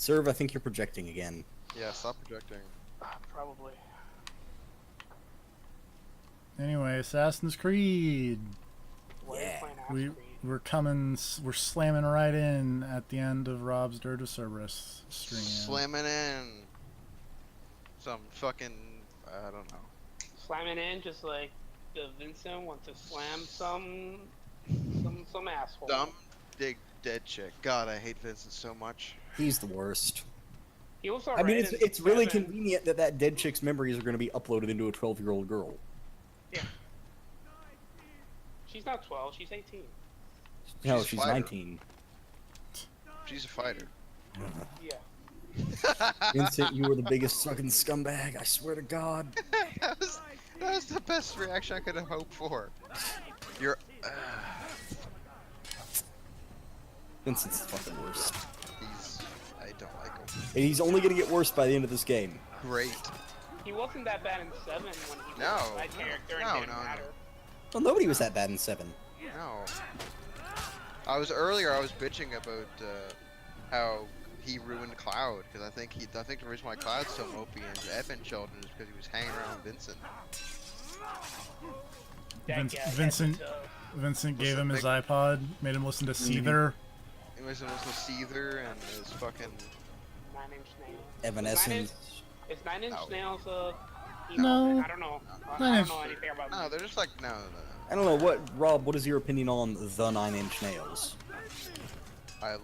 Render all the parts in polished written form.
Serve, I think you're projecting again. Yeah, stop projecting. Probably. Anyway, Assassin's Creed. Why are you Yeah. playing Assassin's Creed? We're slamming right in at the end of Rob's Dirge of Cerberus stream. Slamming in some fucking, I don't know. Slamming in just like the Vincent wants to slam some asshole. Dumb, big, dead chick. God, I hate Vincent so much. He's the worst. He was I alright mean, in it's really 7. convenient that dead chick's memories are going to be uploaded into a 12-year-old girl. She's not 12, she's 18. No, She's a she's fighter. 19. She's a fighter. Yeah. Vincent, you were the biggest fucking scumbag, I swear to God. that was the best reaction I could have hoped for. You're. Vincent's the fucking worst. I don't like him. And he's only going to get worse by the end of this game. Great. He wasn't that bad in 7 when he No. was that character and No, didn't no, matter. Well, nobody was that bad in 7. No. I was bitching about how he ruined Cloud because I think the reason why Cloud's so mopey and Evan Sheldon is because he was hanging around Vincent. Vincent gave him his iPod, made him listen to Seether. He was listening to Seether and his fucking 9 Inch Nails. Evanescence. Is 9 Inch No. Nails No. I don't know. I Nine don't Inch- know anything about no, them. they're just like no. I don't know, Rob, what is your opinion on the 9 Inch Nails? I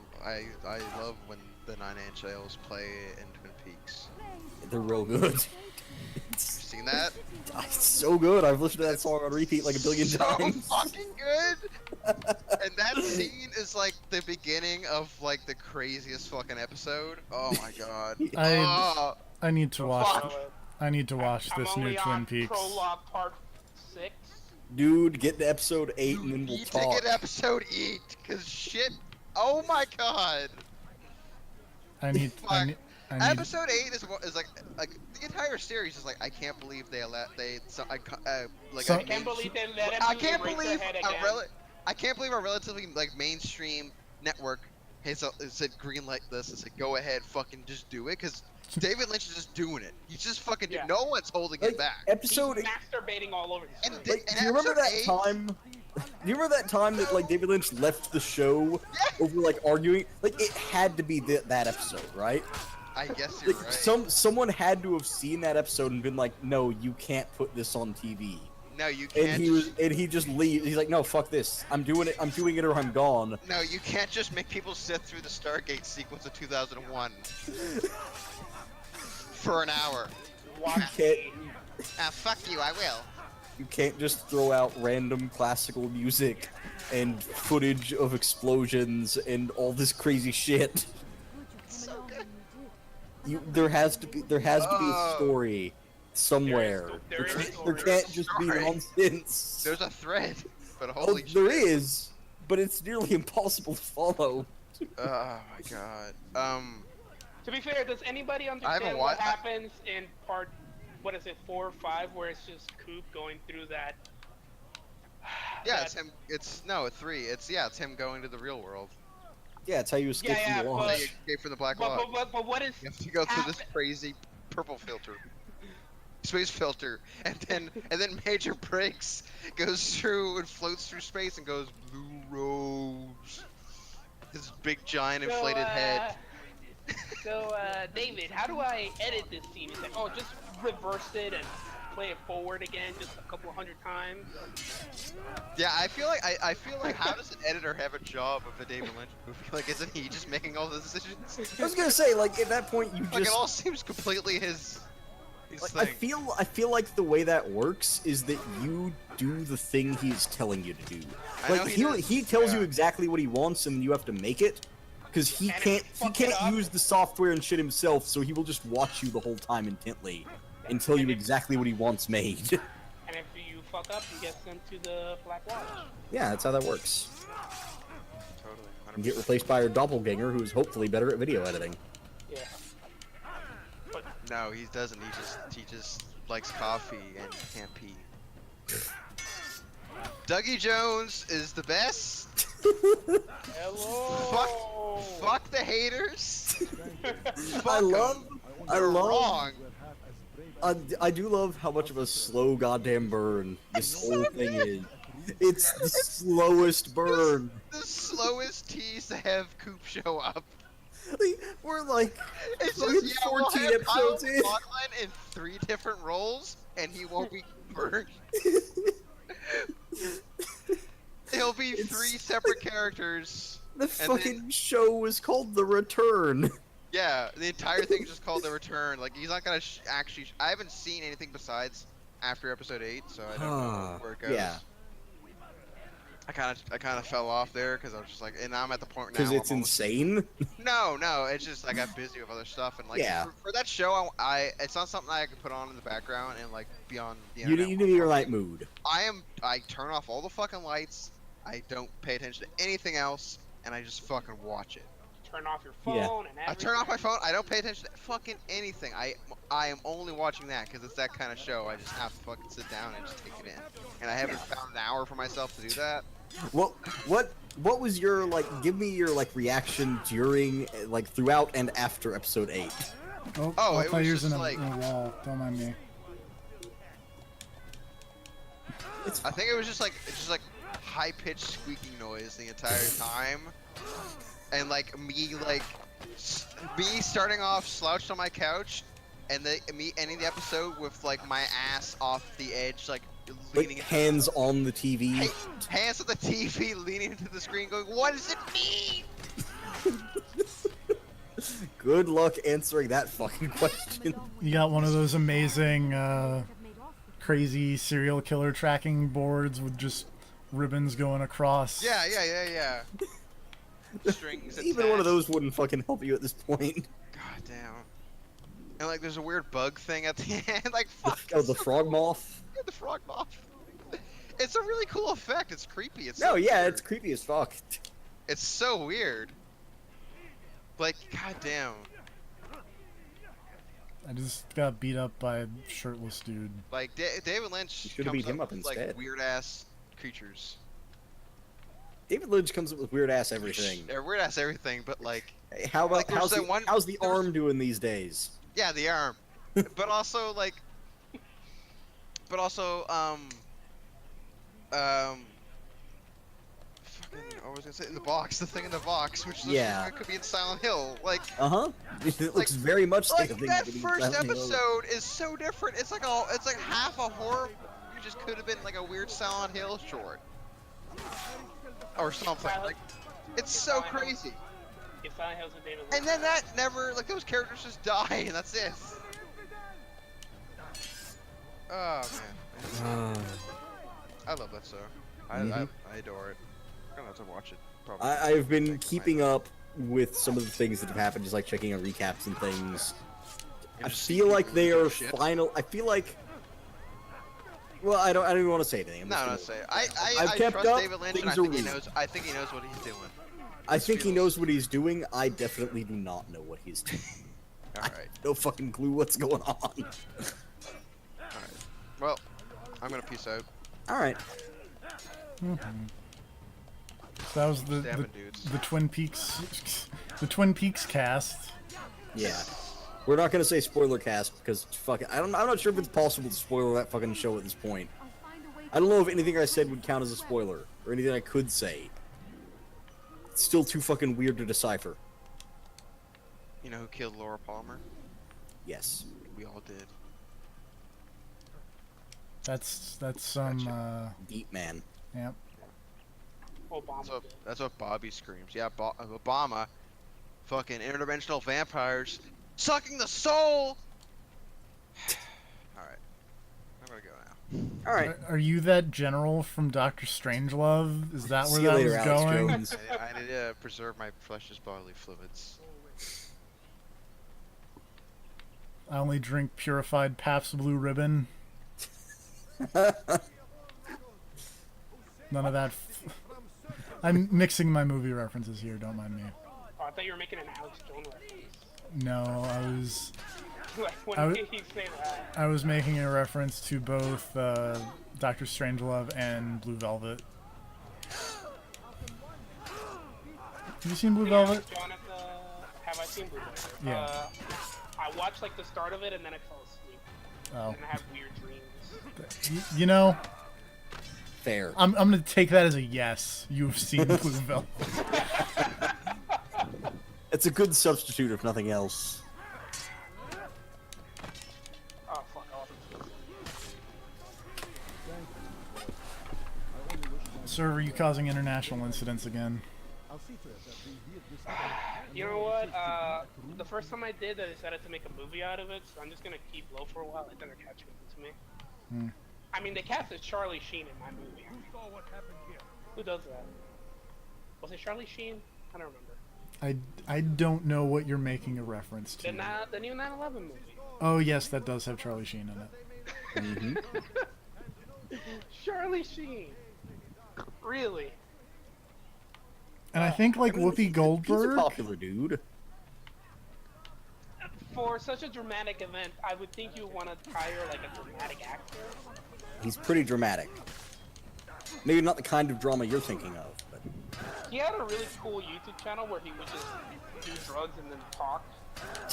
love when the 9 Inch Nails play in Twin Peaks. They're real good. You seen that? It's so good. I've listened to that song on repeat like a billion So times. fucking good. And that scene is like the beginning of like the craziest fucking episode. Oh my god. I need to watch. Fuck. I need to watch I'm this only new on Twin Peaks. Prologue Part 6. Dude, get to episode 8 and then You we'll need talk. to get episode 8, cause shit. Oh my god. I need. Episode 8 is like the entire series is like I can't believe they let I can't believe they let him I do can't Erase Their believe Head a again. I can't believe a relatively like mainstream network has said green light this and said go ahead fucking just do it because David Lynch is just doing it. He's just fucking Yeah. no one's holding Like, it back. episode He's masturbating all over his And screen. the- Like, do you remember episode that 8 time? Do you remember that time that like David Lynch left the show over like arguing? Like it had to be that episode, right? I guess you're Like right. someone had to have seen that episode and been like, "No, you can't put this on TV." No, you can't. And he just leaves. He's like, "No, fuck this. I'm doing it. I'm doing it, or I'm gone." No, you can't just make people sit through the Stargate sequence of 2001 for an hour. Watch can't- Fuck you, I will. You can't just throw out random classical music and footage of explosions and all this crazy shit. So good. There has to be a story somewhere. There is a There story. can't just be Story. nonsense. There's a thread, but Oh, holy shit. there is, but it's nearly impossible to follow. Oh my god. To be fair, does anybody haven't understand what watched- happens in part, what is it, 4 or 5, where it's just Coop going through that? Yeah, that- it's him. It's 3. It's him going to the real world. Yeah, it's how you escape Yeah, from the but- launch. You escape from the Black Lodge. But what is? You have to go through this happen- crazy purple filter. Space filter, and then Major breaks, goes through and floats through space and goes Blue Rose. His big giant inflated head. So, David, how do I edit this scene? It's like, oh, just reverse it and play it forward again, just a couple hundred times. Yeah, I feel like how does an editor have a job of a David Lynch movie? Like, isn't he just making all the decisions? I was gonna say, like, at that point, you Like, it just all seems completely his like, thing. I feel like the way that works is that you do the thing he's telling you to do. I know Like he does, he tells you yeah. exactly what he wants, and you have to make it. Because he And if can't you fuck it up- use the software and shit himself, so he will just watch you the whole time intently and tell you And if- exactly what he wants made. And if you fuck up, you get sent to the Black Lodge. Yeah, that's how that works. Totally. And get replaced by your doppelganger, who's hopefully better at video editing. Yeah. But No, he doesn't. He just likes coffee and can't pee. Dougie Jones is the best. hello. Fuck the haters. I love, I They're love, wrong. I do love how much of a slow goddamn burn this whole thing is. It's the slowest burn. The slowest tease to have Coop show up. We're like, It's fucking just, yeah, 14 we'll have Kyle episodes in. MacLachlan in 3 different roles, and he won't be burned. He'll be 3 separate characters. The fucking show is called The Return. Yeah, the entire thing's just called The Return. Like, he's not gonna actually. I haven't seen anything besides after episode 8, so I don't know where it goes. Yeah. I kind of fell off there because I was just like, and now I'm at the point now. Because it's I'm almost- insane. No, it's just I got busy with other stuff and like Yeah. for that show, it's not something I can put on in the background and like be on the You internet. need to be in your right mood. I turn off all the fucking lights. I don't pay attention to anything else, and I just fucking watch it. Turn off your phone Yeah. and everything. I turn off my phone. I don't pay attention to fucking anything. I am only watching that because it's that kind of show. I just have to fucking sit down and just take it in. And I haven't found an hour for myself to do that. What was your like? Give me your like reaction during, like throughout and after episode 8. Oh, Oh, I'll it play was yours just in a, like- in a wall. Don't mind me. I think it was just like high pitched squeaking noise the entire time, and like me starting off slouched on my couch, and me ending the episode with like my ass off the edge, like leaning Like hands on the TV. hands on the TV, leaning into the screen, going, "What does it mean?" Good luck answering that fucking question. You got one of those amazing, crazy serial killer tracking boards with just ribbons going across. Yeah. Strings. Even one of attached. those wouldn't fucking help you at this point. God damn. And like, there's a weird bug thing at the end. Like, fuck. Oh, the frog moth. Yeah, the frog moth. It's a really cool effect. It's creepy. It's No, so yeah, weird. it's creepy as fuck. It's so weird. Like, goddamn. I just got beat up by a shirtless dude. Like, David Lynch You should've comes beat him up with, like instead. weird ass creatures. David Lynch comes up with weird ass everything. Yeah, weird ass everything, but like, Hey, how about Like, there's that one- how's the there's- arm doing these days? yeah, the arm. But also like, fucking, I was gonna say in the box, the thing in the box, which looks Yeah. like it could be in Silent Hill. Like, Uh huh. It looks very much like, like a thing that could be first Silent Hill. episode is so different. It's like half a horror. It just could have been like a weird Silent Hill short, or something. Like, it's so crazy. If Silent Hill's with David Lynch. And then that never, like, those characters just die, and that's it. Oh man, I love that show. I adore it. I'm gonna have to watch it. Probably. I've been Tonight. keeping up with some of the things that have happened, just like checking out recaps and things. I feel like they are final. I feel like. Well, I don't even want to say anything. I'm No, just no, gonna- say it. I've I kept trust up, David Lynch, and I things are think he weird. knows. I think he knows what he's doing. I think he feels- knows what he's doing. I definitely do not know what he's doing. All right, No fucking clue what's going on. all right. Well, I'm gonna peace out. All right. So that was Stabbing dudes. the Twin Peaks, the Twin Peaks cast. Yeah. We're not gonna say spoiler cast because fucking I'm not sure if it's possible to spoil that fucking show at this point. I don't know if anything I said would count as a spoiler or anything I could say. It's still too fucking weird to decipher. You know who killed Laura Palmer? Yes. We all did. That's some. Deep man. Yep. Obama did. That's what Bobby screams. Yeah, Obama, fucking interdimensional vampires, sucking the soul. All right, I'm gonna go now. All right. Are you that general from Doctor Strangelove? Is that where See you that later, was Alex going? Jones. I need to preserve my flesh's bodily fluids. I only drink purified Pabst Blue Ribbon. None of that. I'm mixing my movie references here. Don't mind me. Oh, I thought you were making an Alex Jones reference. No, I was. Like, when I did w- he say that? I was making a reference to both Doctor Strangelove and Blue Velvet. Have you seen Blue Velvet? Jonathan have have. I've seen Blue Loader. Yeah. I watched like the start of it and then I fell asleep. Oh. And I have weird dreams. You know, Fair. I'm gonna take that as a yes. You've seen Blue Velvet. It's a good substitute, if nothing else. Oh, fuck off. Sir, are you causing international incidents again? You know what? The first time I did, I decided to make a movie out of it, so I'm just gonna keep low for a while. Let them catch up to me. Hmm. I mean, they casted Charlie Sheen in my movie. Who does that? Was it Charlie Sheen? I don't remember. I don't know what you're making a reference to. The new 9/11 movie. Oh yes, that does have Charlie Sheen in it. Charlie Sheen. Really? And I think like Whoopi He's a Goldberg. popular dude. For such a dramatic event, I would think you would want to hire like a dramatic actor. He's pretty dramatic. Maybe not the kind of drama you're thinking of, but He had a really cool YouTube channel where he would just do drugs and then talk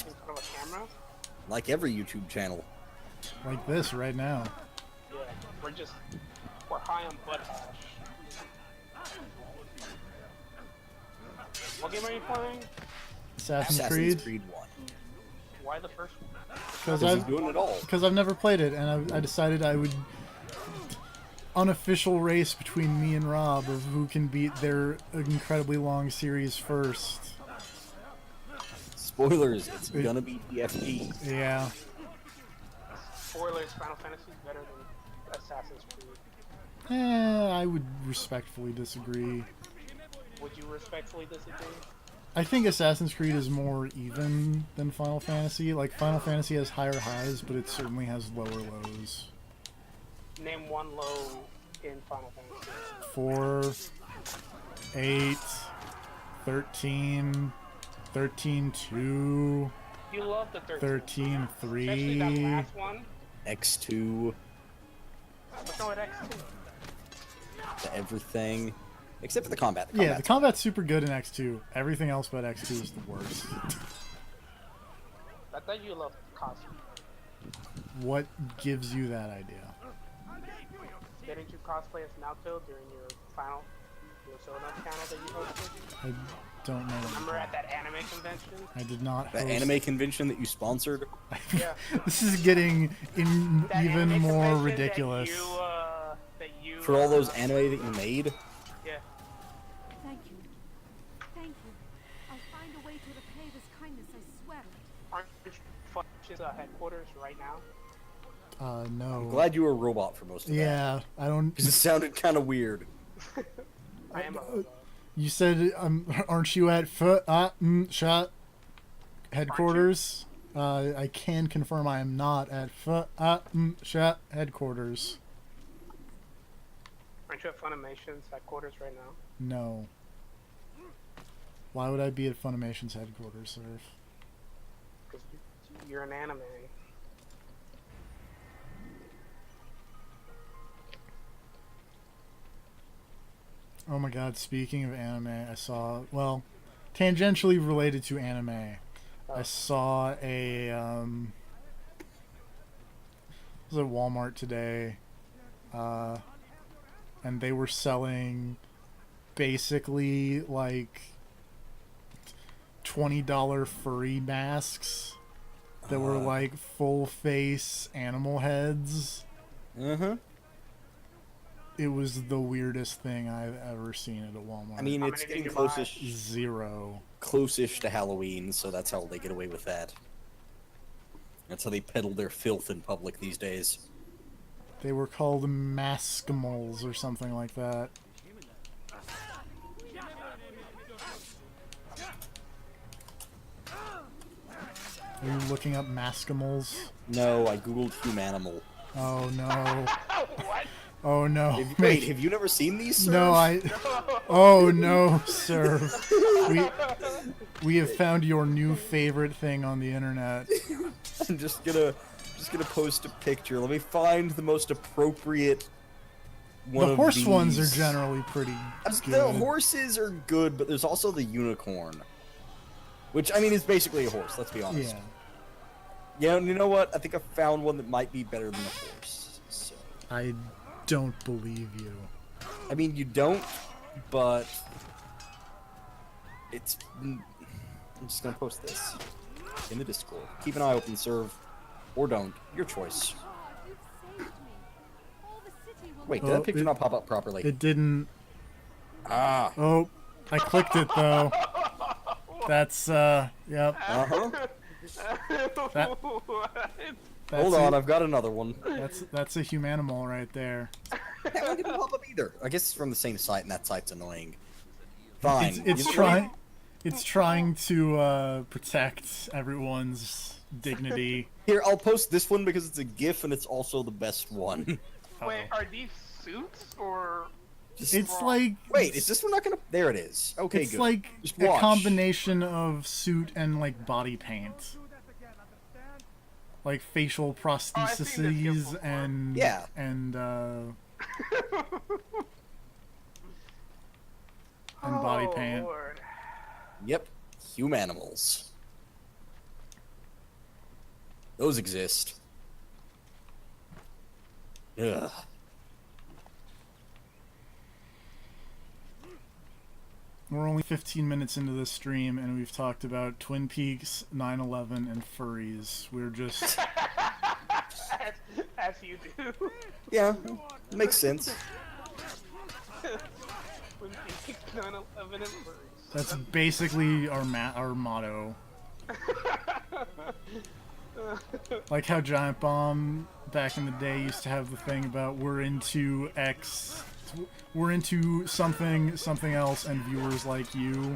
in front of a camera. like every YouTube channel. Like this right now. Yeah, we're high on butt hash. What game are you playing? Assassin's Assassin's Creed. Creed 1. Why the first one? Because Because he's doing it all. I've never played it, and I decided I would unofficial race between me and Rob of who can beat their incredibly long series first. Spoilers, it's gonna be TFT. Yeah. Spoilers, Final Fantasy is better than Assassin's Creed. I would respectfully disagree. Would you respectfully disagree? I think Assassin's Creed is more even than Final Fantasy. Like, Final Fantasy has higher highs, but it certainly has lower lows. Name one low in Final Fantasy. 4, 8, 13, 13-2, You love the 13. 13-3. Especially that last one. X2, What's wrong with X2? to everything. Except for the combat. Yeah, the combat's super good in X2. Everything else but X2 is the worst. I thought you loved cosplay. What gives you that idea? Didn't you cosplay as Naoto during your Soda channel that you hosted? I don't know. Remember at that anime convention? I did not The host. anime convention that you sponsored. Yeah. This is getting That even anime more convention ridiculous. That you For all those anime that you made. Yeah. Thank you. Thank you. I'll find a way to repay this kindness, I swear. Aren't you Funch's headquarters right now? No. Glad you were a robot for most of that. Yeah, I don't. Because it sounded kind of weird. I am a robot. You said, aren't you at shot headquarters? I can confirm I am not at shot headquarters. Aren't you at Funimation's headquarters right now? No. Why would I be at Funimation's headquarters, sir? Because you're an anime. Oh my god, speaking of anime, I saw, well, tangentially related to anime, I saw a, I was at Walmart today, and they were selling basically like $20 furry masks that were like full face animal heads. Uh-huh. It was the weirdest thing I've ever seen at a Walmart. I mean, How it's many did getting you buy? close-ish, Zero. close-ish to Halloween, so that's how they get away with that. That's how they peddle their filth in public these days. They were called Maskimals or something like that. Are you looking up Maskimals? No, I googled Humanimal. Oh no. What? Oh no. Wait, have you never seen these? Sir? No, Oh no, sir. We have found your new favorite thing on the internet. I'm just gonna post a picture. Let me find the most appropriate one. The horse of ones are these. generally pretty The good. horses are good, but there's also the unicorn. Which, I mean, is basically a horse, let's be honest. Yeah. Yeah, and you know what? I think I found one that might be better than a horse. So, I don't believe you. I mean, you don't, but it's. I'm just gonna post this in the Discord. Keep an eye open, serve, or don't. Your choice. You've saved me. All the city will Wait, know. did Oh, that picture it- not pop up properly? It didn't. Ah. Oh, I clicked it though. That's yep. Uh huh. That- That's Hold a, on, I've got another one. That's a humanimal right there. That one didn't pop up either. I guess it's from the same site, and that site's annoying. Fine. It's You- trying. It's trying to protect everyone's dignity. Here, I'll post this one because it's a GIF and it's also the best one. Wait, are these suits or? It's like Wait, is this one not gonna? There it is. Okay, it's good. like Just a watch. combination of suit and like body paint, like facial I've seen this GIF prostheses before. and Yeah. and body Oh, paint. Lord. Yep, humanimals. Those exist. Ugh. We're only 15 minutes into this stream, and we've talked about Twin Peaks, 9/11, and furries. We're just as you do. Yeah, makes sense. When you 9/11 and furries. that's basically our motto. Like how Giant Bomb back in the day used to have the thing about we're into something else, and viewers like you.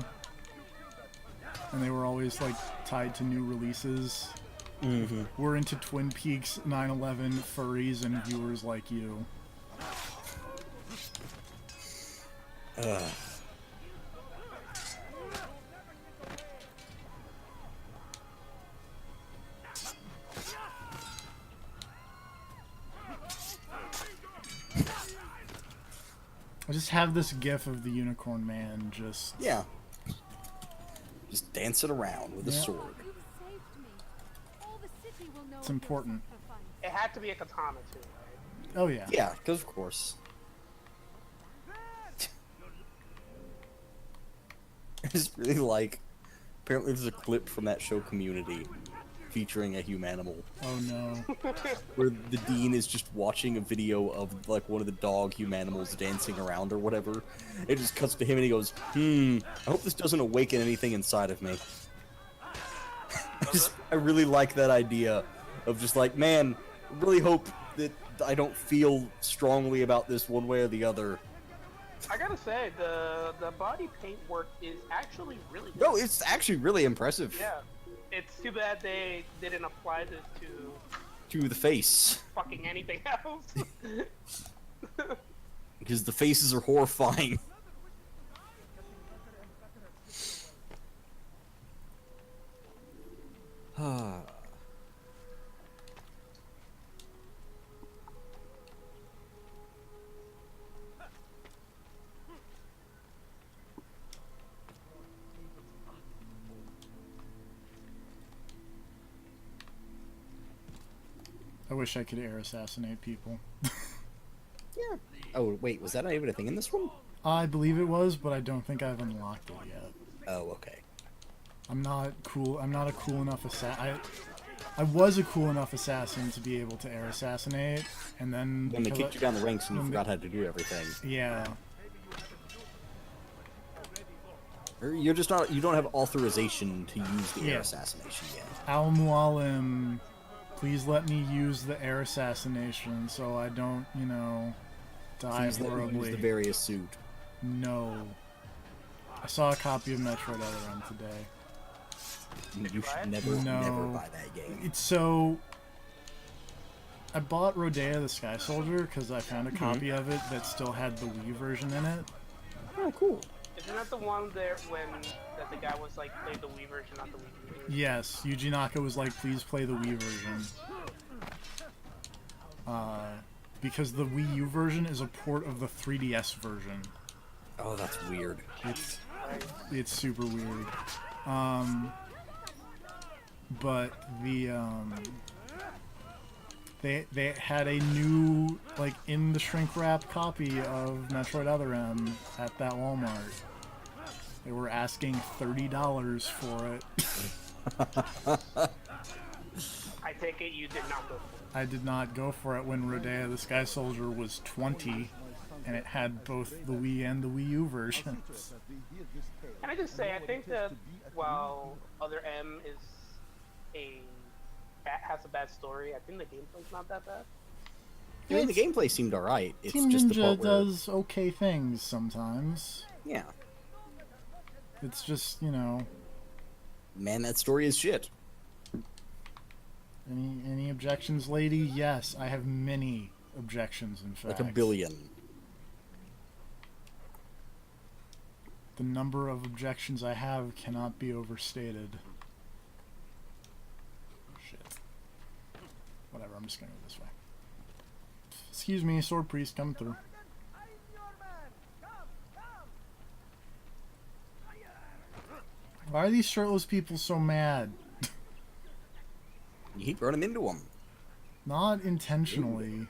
And they were always like tied to new releases. Mm-hmm. We're into Twin Peaks, 9/11, furries, and viewers like you. Ugh. I just have this gif of the Unicorn Man just... Yeah. Just dancing around with a Yeah. sword. You've saved me. All the city will know It's of your important. sacrifice. It had to be a katana too, right? Oh yeah. Yeah, because of course. I just really like. Apparently, there's a clip from that show Community featuring a humanimal Oh no. where the dean is just watching a video of like one of the dog humanimals dancing around or whatever. It just cuts to him and he goes, I hope this doesn't awaken anything inside of me. I really like that idea of just like, man, I really hope that I don't feel strongly about this one way or the other. I gotta say, the body paint work is actually really good. No, it's actually really impressive. Yeah. It's too bad they didn't apply this to To the face. fucking anything else. Because the faces are horrifying. I wish I could air assassinate people. Yeah. Oh, wait, was that not even a thing in this one? I believe it was, but I don't think I've unlocked it yet. Oh, okay. I'm not cool. I'm not a cool enough I was a cool enough assassin to be able to air assassinate, and then When they because kicked you down the ranks and you when forgot how to do everything. yeah, Or you're just not, you don't have authorization to use the air Yeah. assassination yet. Al Mualim, please let me use the air assassination so I don't, die Please let me use horribly. the various suit. No. I saw a copy of Metroid Other M today. You buy it? should never, No. never buy that game. It's so. I bought Rodea the Sky Soldier because I found a copy of it that still had the Wii version in it. Oh, cool. Isn't that the one there when that the guy was like, play the Wii version, not the Wii version? Yes, Yuji Naka was like, please play the Wii version. Because the Wii U version is a port of the 3DS version. Oh, that's weird. It's super weird. but they had a new, like, in the shrink wrap copy of Metroid Other M at that Walmart. They were asking $30 for it. I take it you did not go for it. I did not go for it when Rodea the Sky Soldier was 20, and it had both the Wii and the Wii U versions. Can I just say, I think that while Other M is has a bad story, I think the gameplay's not that bad. I mean, the gameplay seemed alright. It's Team just the Ninja part where... does okay things sometimes. Yeah. It's just, you know, Man, that story is shit. any objections, lady? Yes, I have many objections, in fact. Like a billion. The number of objections I have cannot be overstated. Shit. Whatever, I'm just gonna go this way. Excuse me, Sword Priest, come through. Why are these shirtless people so mad? You keep running into them. Not intentionally.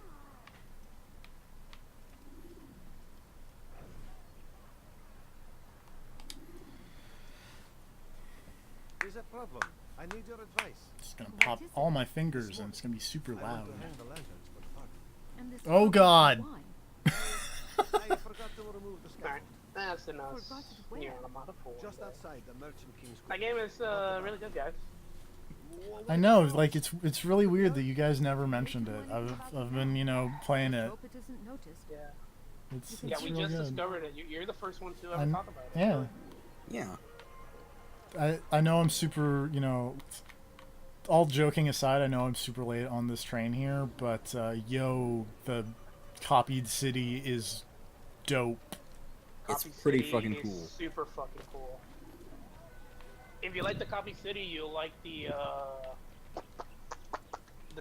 There's a problem. I need your advice. It's gonna pop all my fingers and it's gonna be super I loud. want to hang the lanterns for fun. And this Oh, God. wine. I forgot to remove the Alright, scaffold. that's enough. Forgot to wear. Yeah, I'm out of four. Just outside the Merchant King's That game is really good, guys. I know, like it's really weird that you guys never mentioned it. I've been, you know, playing it. Hope it isn't noticed. Yeah. It's Yeah, we real just good. discovered it. You're the first one to ever I'm- talk about it. Yeah. Yeah. I know I'm super, you know, all joking aside, I know I'm super late on this train here, but yo, the copied city is dope. It's Copy pretty City fucking is cool. Super fucking cool. If you like the Copy City, you'll like the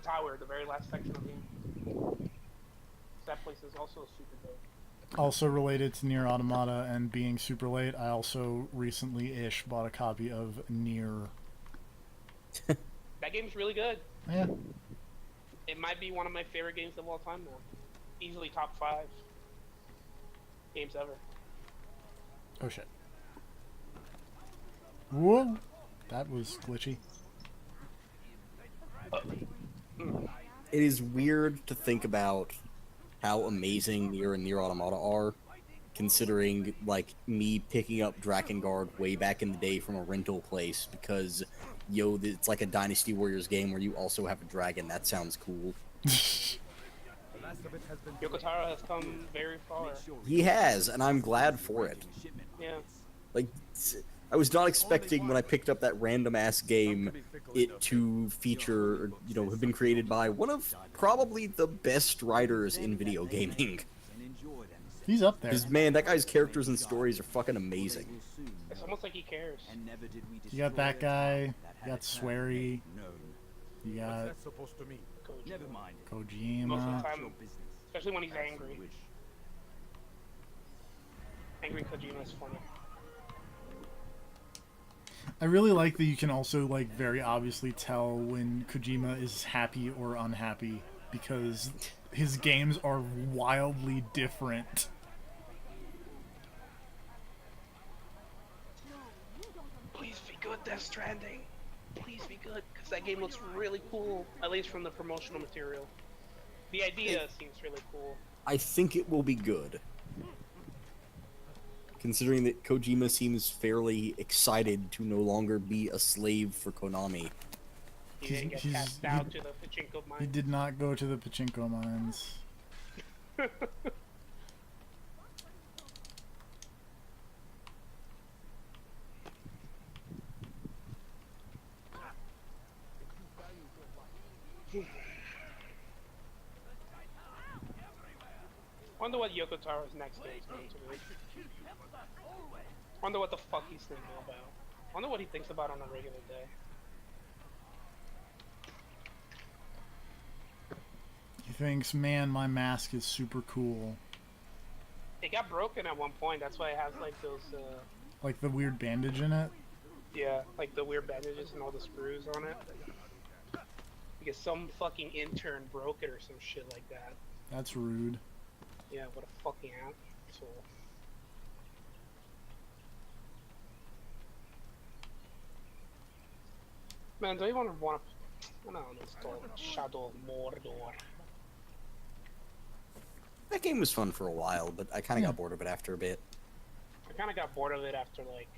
tower, the very last section of the game. That place is also super dope. Also related to Nier Automata and being super late, I also recently-ish bought a copy of Nier. That game's really good. Yeah. It might be one of my favorite games of all time now. Easily top 5 games ever. Oh shit. Whoa! That was glitchy. It is weird to think about how amazing Nier and Nier Automata are, considering, like, me picking up Drakengard way back in the day from a rental place because, yo, it's like a Dynasty Warriors game where you also have a dragon. That sounds cool. Yoko Taro has come very far. He has, and I'm glad for it. Yeah. Like, I was not expecting when I picked up that random-ass game it to feature, you know, have been created by one of probably the best writers in video gaming. He's up there. Because, man, that guy's characters and stories are fucking amazing. It's almost like he cares. You got that guy. You got Swery. You got supposed to mean? Koji. Most of the Kojima. time, especially when he's angry. Angry Kojima is funny. I really like that you can also, like, very obviously tell when Kojima is happy or unhappy because his games are wildly different. Please be good, Death Stranding. Please be good, because that game looks really cool, at least from the promotional material. The idea seems really cool. I think it will be good. Considering that Kojima seems fairly excited to no longer be a slave for Konami. He didn't get He's- cast out to the Pachinko He mine. did not go to the pachinko mines. Wonder what Yoko Taro's next game is going to be. Wonder what the fuck he's thinking about. Wonder what he thinks about on a regular day. He thinks, man, my mask is super cool. It got broken at one point, that's why it has like those, Like the weird bandage in it. Yeah, like the weird bandages and all the screws on it. Because some fucking intern broke it or some shit like that. That's rude. Yeah, what a fucking asshole. Man, do you want to I don't know, install Shadow of Mordor? That game was fun for a while, but I kind of Yeah. got bored of it after a bit. I kind of got bored of it after, like,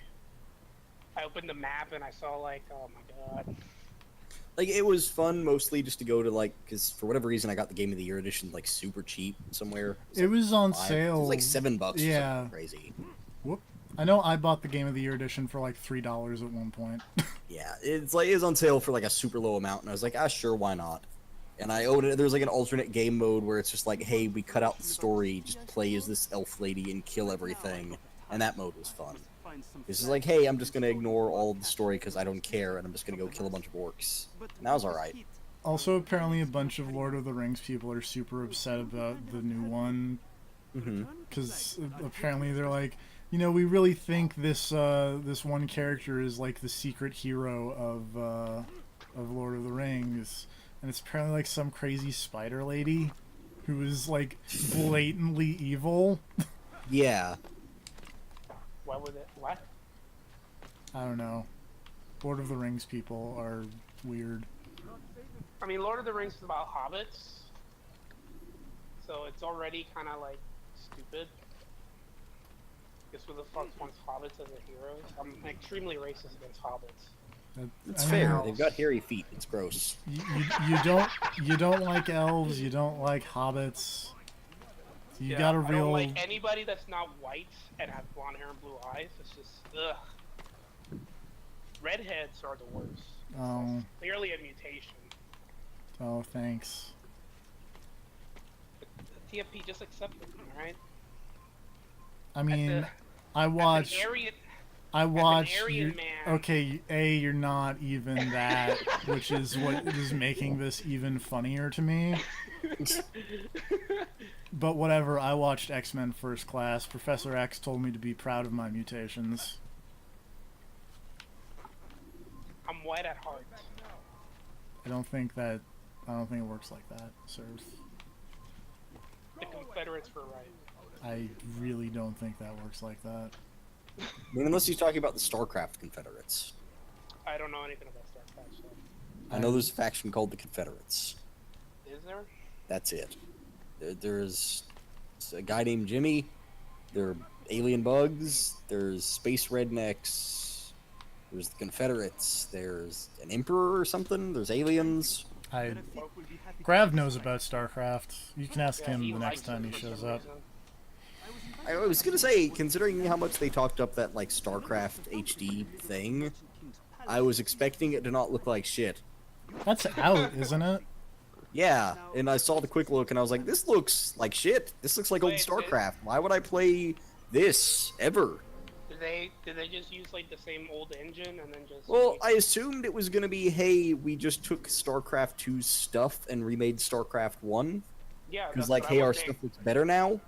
I opened the map and I saw, like, oh my god. Like, it was fun mostly just to go to, like, because for whatever reason I got the Game of the Year edition, like, super cheap somewhere. It was on It sale. was like $7 or Yeah. something crazy. Whoop. I know I bought the Game of the Year edition for like $3 at one point. Yeah, it's like, it was on sale for, like, a super low amount, and I was like, sure, why not? And I owned it. There's, like, an alternate game mode where it's just like, hey, we cut out the story, just play as this elf lady and kill everything. And that mode was fun. This is like, hey, I'm just gonna ignore all of the story because I don't care, and I'm just gonna go kill a bunch of orcs. And that was alright. Also, apparently a bunch of Lord of the Rings people are super upset about the new one. Mm-hmm. Because apparently they're like, you know, we really think this this one character is like the secret hero of Lord of the Rings. And it's apparently like some crazy spider lady who is like blatantly evil. Yeah. Why would it? What? I don't know. Lord of the Rings people are weird. I mean, Lord of the Rings is about hobbits. So it's already kind of, like, stupid. Guess who the fuck wants hobbits as a heroes? I'm extremely racist against hobbits. It's I fair. mean, They've got hairy feet. It's gross. you don't like elves. You don't like hobbits. You got a I don't real. like anybody that's not white and has blonde hair and blue eyes. It's just, ugh. Redheads are the worst. Oh, Clearly a mutation. oh, thanks. The TFP just accept it, alright? I mean, a- I watch. As an Aryan, I watch. Aryan you- man. Okay, you're not even that, which is what is making this even funnier to me. But whatever. I watched X-Men First Class. Professor X told me to be proud of my mutations. I'm white at heart. I don't think it works like that, sir. The Confederates were right. I really don't think that works like that. I mean, unless he's talking about the StarCraft Confederates. I don't know anything about StarCraft, so. I know there's a faction called the Confederates. Is there? That's it. There's a guy named Jimmy. There are alien bugs. There's space rednecks. There's the Confederates. There's an emperor or something. There's aliens. Grav knows about StarCraft. You can ask Yeah, him he the next likes time it he for shows some up. reason. I was gonna say, considering how much they talked up that like StarCraft HD thing, I was expecting it to not look like shit. That's out, isn't it? Yeah, and I saw the quick look and I was like, this looks like shit. This looks like old Wait, StarCraft. Why would I play this ever? Did they just use like the same old engine and then just? Well, I assumed it was gonna be, hey, we just took StarCraft 2's stuff and remade StarCraft 1. Yeah. Because that's like, what I hey, our would think. stuff looks better now.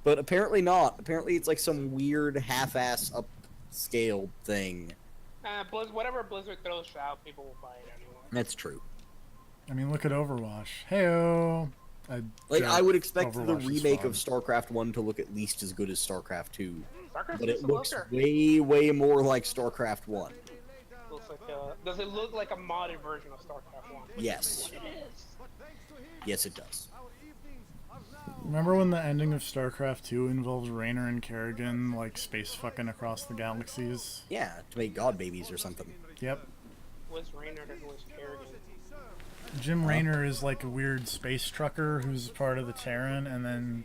But apparently not. Apparently it's like some weird half-ass upscale thing. Whatever Blizzard throws out, people will buy it anyway. That's true. I mean, look at Overwatch. Heyo. Like, I would expect the Overwatch is remake fun. of StarCraft 1 to look at least as good as StarCraft 2. StarCraft But is it a looks looker. way, way more like StarCraft 1. Looks like does it look like a modded version of StarCraft 1? Yes. It is. Yes, it does. Remember when the ending of StarCraft 2 involves Raynor and Kerrigan, like, space fucking across the galaxies? Yeah, to make god babies or something. Yep. Was Raynor and was Kerrigan? Jim Raynor is like a weird space trucker who's part of the Terran, and then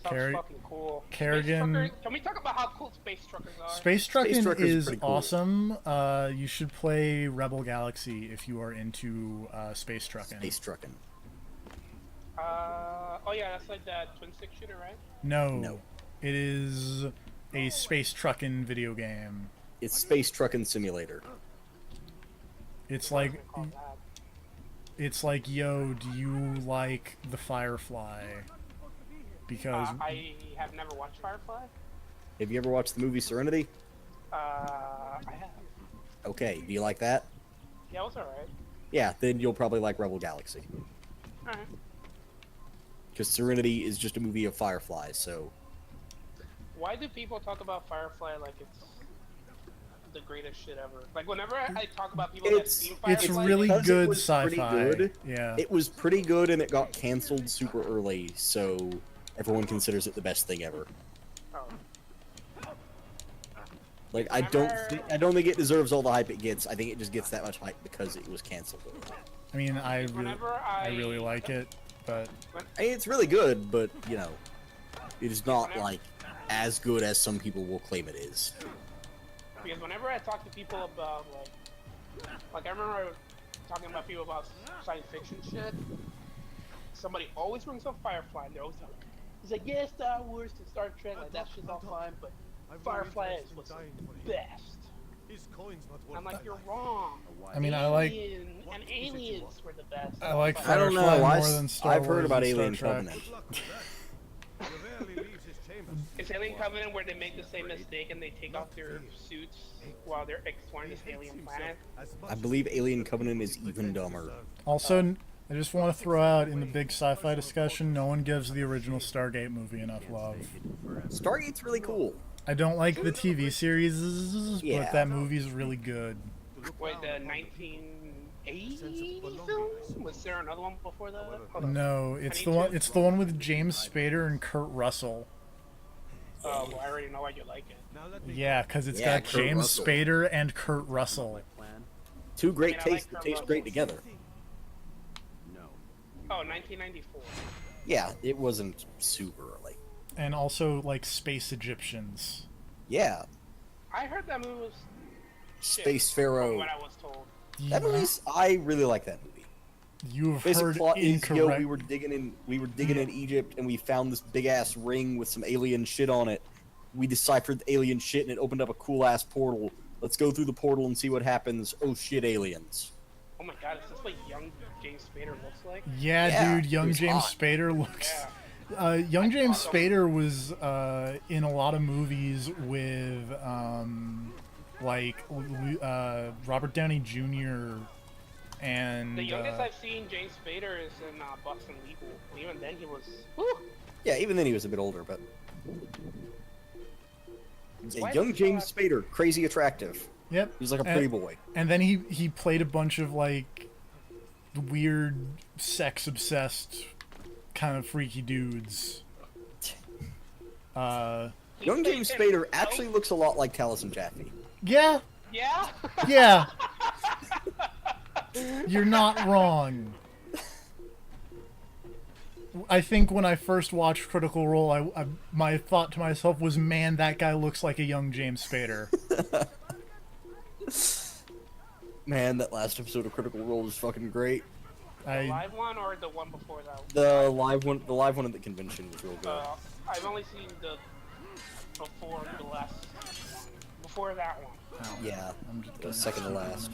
Sounds fucking cool. Kerrigan- Space trucker- Can we talk about how cool space truckers are? Space trucking Trucker's is pretty cool. awesome. You should play Rebel Galaxy if you are into space trucking. Space trucking. Oh yeah, that's like that twin stick shooter, right? No. No. It is a space trucking video game. It's Space Trucking Simulator. It's Why like is it called that? it's like, yo, do you like the Firefly? Because I have never watched Firefly. Have you ever watched the movie Serenity? I have. Okay, do you like that? Yeah, it was alright. Yeah, then you'll probably like Rebel Galaxy. Alright. Because Serenity is just a movie of fireflies, so... Why do people talk about Firefly like it's the greatest shit ever? Like, whenever I talk about people that It's- seen It's Firefly, really because it good was pretty sci-fi. good. Yeah. It was pretty good, and it got canceled super early, so everyone considers it the best thing ever. Oh. Like, I don't think it deserves all the hype it gets. I think it just gets that much hype because it was canceled early. I mean, I Whenever really like it, but I mean, it's really good, but, you know, it is not, like, as good as some people will claim it is. Because whenever I talk to people about, like I remember talking about people about science fiction shit, somebody always brings up Firefly, and they're always like, he's like, yeah, Star Wars and Star Trek, like, that shit's all fine, but Firefly is what's the best. His coin's not worth I'm like, that you're much. wrong. I mean, I like And Aliens were the best. I like I don't know. Firefly more than Star I've heard Wars about and Star Alien Trek. Covenant. Good luck with that. He rarely leaves his chambers. It's Alien Covenant where they make the same mistake and they take off their suits while they're exploring this alien planet. I believe Alien Covenant is even dumber. Also, I just want to throw out in the big sci-fi discussion, no one gives the original Stargate movie enough love. Stargate's really cool. I don't like the TV series, Yeah. but that movie's really good. Wait, the 1980 film? Was there another one before that? Hold on. No, it's the one. It's the one with James Spader and Kurt Russell. Oh, well, I already know why you like it. Now let me Yeah, because it's Yeah, got Kurt James Russell. Spader and Kurt Russell. Two great I mean, I like tastes that Kurt taste great Russell. together. Oh, 1994. Yeah, it wasn't super early. And also like Space Egyptians. Yeah, I heard that movie was shit, Space from Pharaoh. what I was told. That movie's, I really like that movie. You've Basic heard plot is, yo, incorrect. we were digging in Egypt, and we found this big ass ring with some alien shit on it. We deciphered the alien shit, and it opened up a cool ass portal. Let's go through the portal and see what happens. Oh shit, aliens! Oh my god, is this what young James Spader looks like? Yeah, Yeah, dude, he young was James hot. Spader looks. Yeah. Young James Spader was in a lot of movies with Robert Downey Jr. and The youngest I've seen James Spader is in Boston Legal. Even then, he was. Woo! Yeah, even then he was a bit older, but yeah, Why young is he so James act- Spader, crazy attractive. Yep. He's like a And- pretty boy. And then he played a bunch of like weird sex obsessed kind of freaky dudes. He Young played James himself. Spader actually looks a lot like Taliesin Jaffe. Yeah, Yeah. yeah. You're not wrong. I think when I first watched Critical Role, my thought to myself was, man, that guy looks like a young James Spader. Man, that last episode of Critical Role was fucking great. The live one or the one before that? The live one at the convention was real good. I've only seen the before that one. Yeah, I'm just the second to last.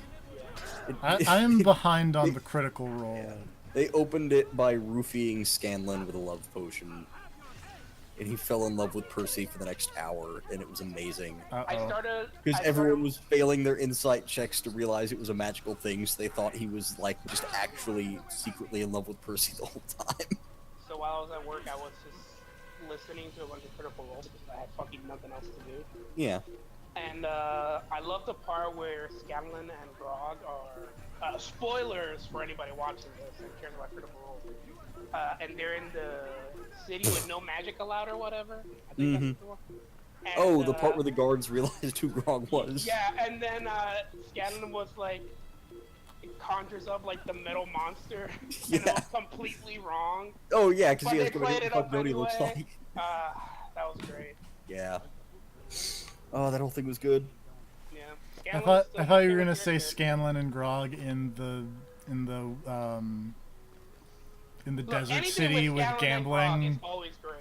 I am behind on the Critical Role. They opened it by roofing Scanlan with a love potion, and he fell in love with Percy for the next hour, and it was amazing. I started Because everyone was failing their insight checks to realize it was a magical thing, so they thought he was like just actually secretly in love with Percy the whole time. So while I was at work, I was just listening to a bunch of Critical Role because I had fucking nothing else to do. Yeah. And I love the part where Scanlan and Grog are spoilers for anybody watching this and cares about Critical Role. And they're in the city with no magic allowed or whatever. I think that's the one. And, Oh, the part where the guards realized who Grog was. Yeah, and then Scanlan was like, it conjures up like the metal monster, and it Yeah. was completely wrong. Oh yeah, because But he has they no idea played it what up Noni looks anyway. like. That was great. Yeah. Oh, that whole thing was good. Yeah. I Scanlan's thought still I my thought you were favorite gonna say character. Scanlan and Grog in the Look, desert anything city with Scanlan and Grog is gambling. always great.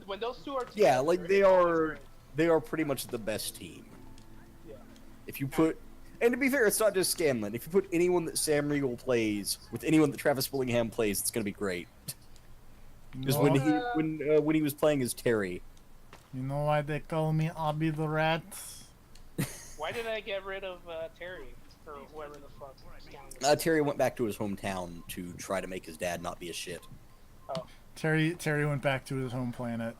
When those two are together, Yeah, like it's always great. they are pretty much the best team. Yeah. If you put, and to be fair, it's not just Scanlan. If you put anyone that Sam Riegel plays with anyone that Travis Willingham plays, it's gonna be great. Because No. when he was playing as Terry, You know why they call me Abby the Rat? Why did I get rid of Terry or whoever the fuck? Scanlan was? Terry went back to his hometown to try to make his dad not be a shit. Oh. Terry went back to his home planet.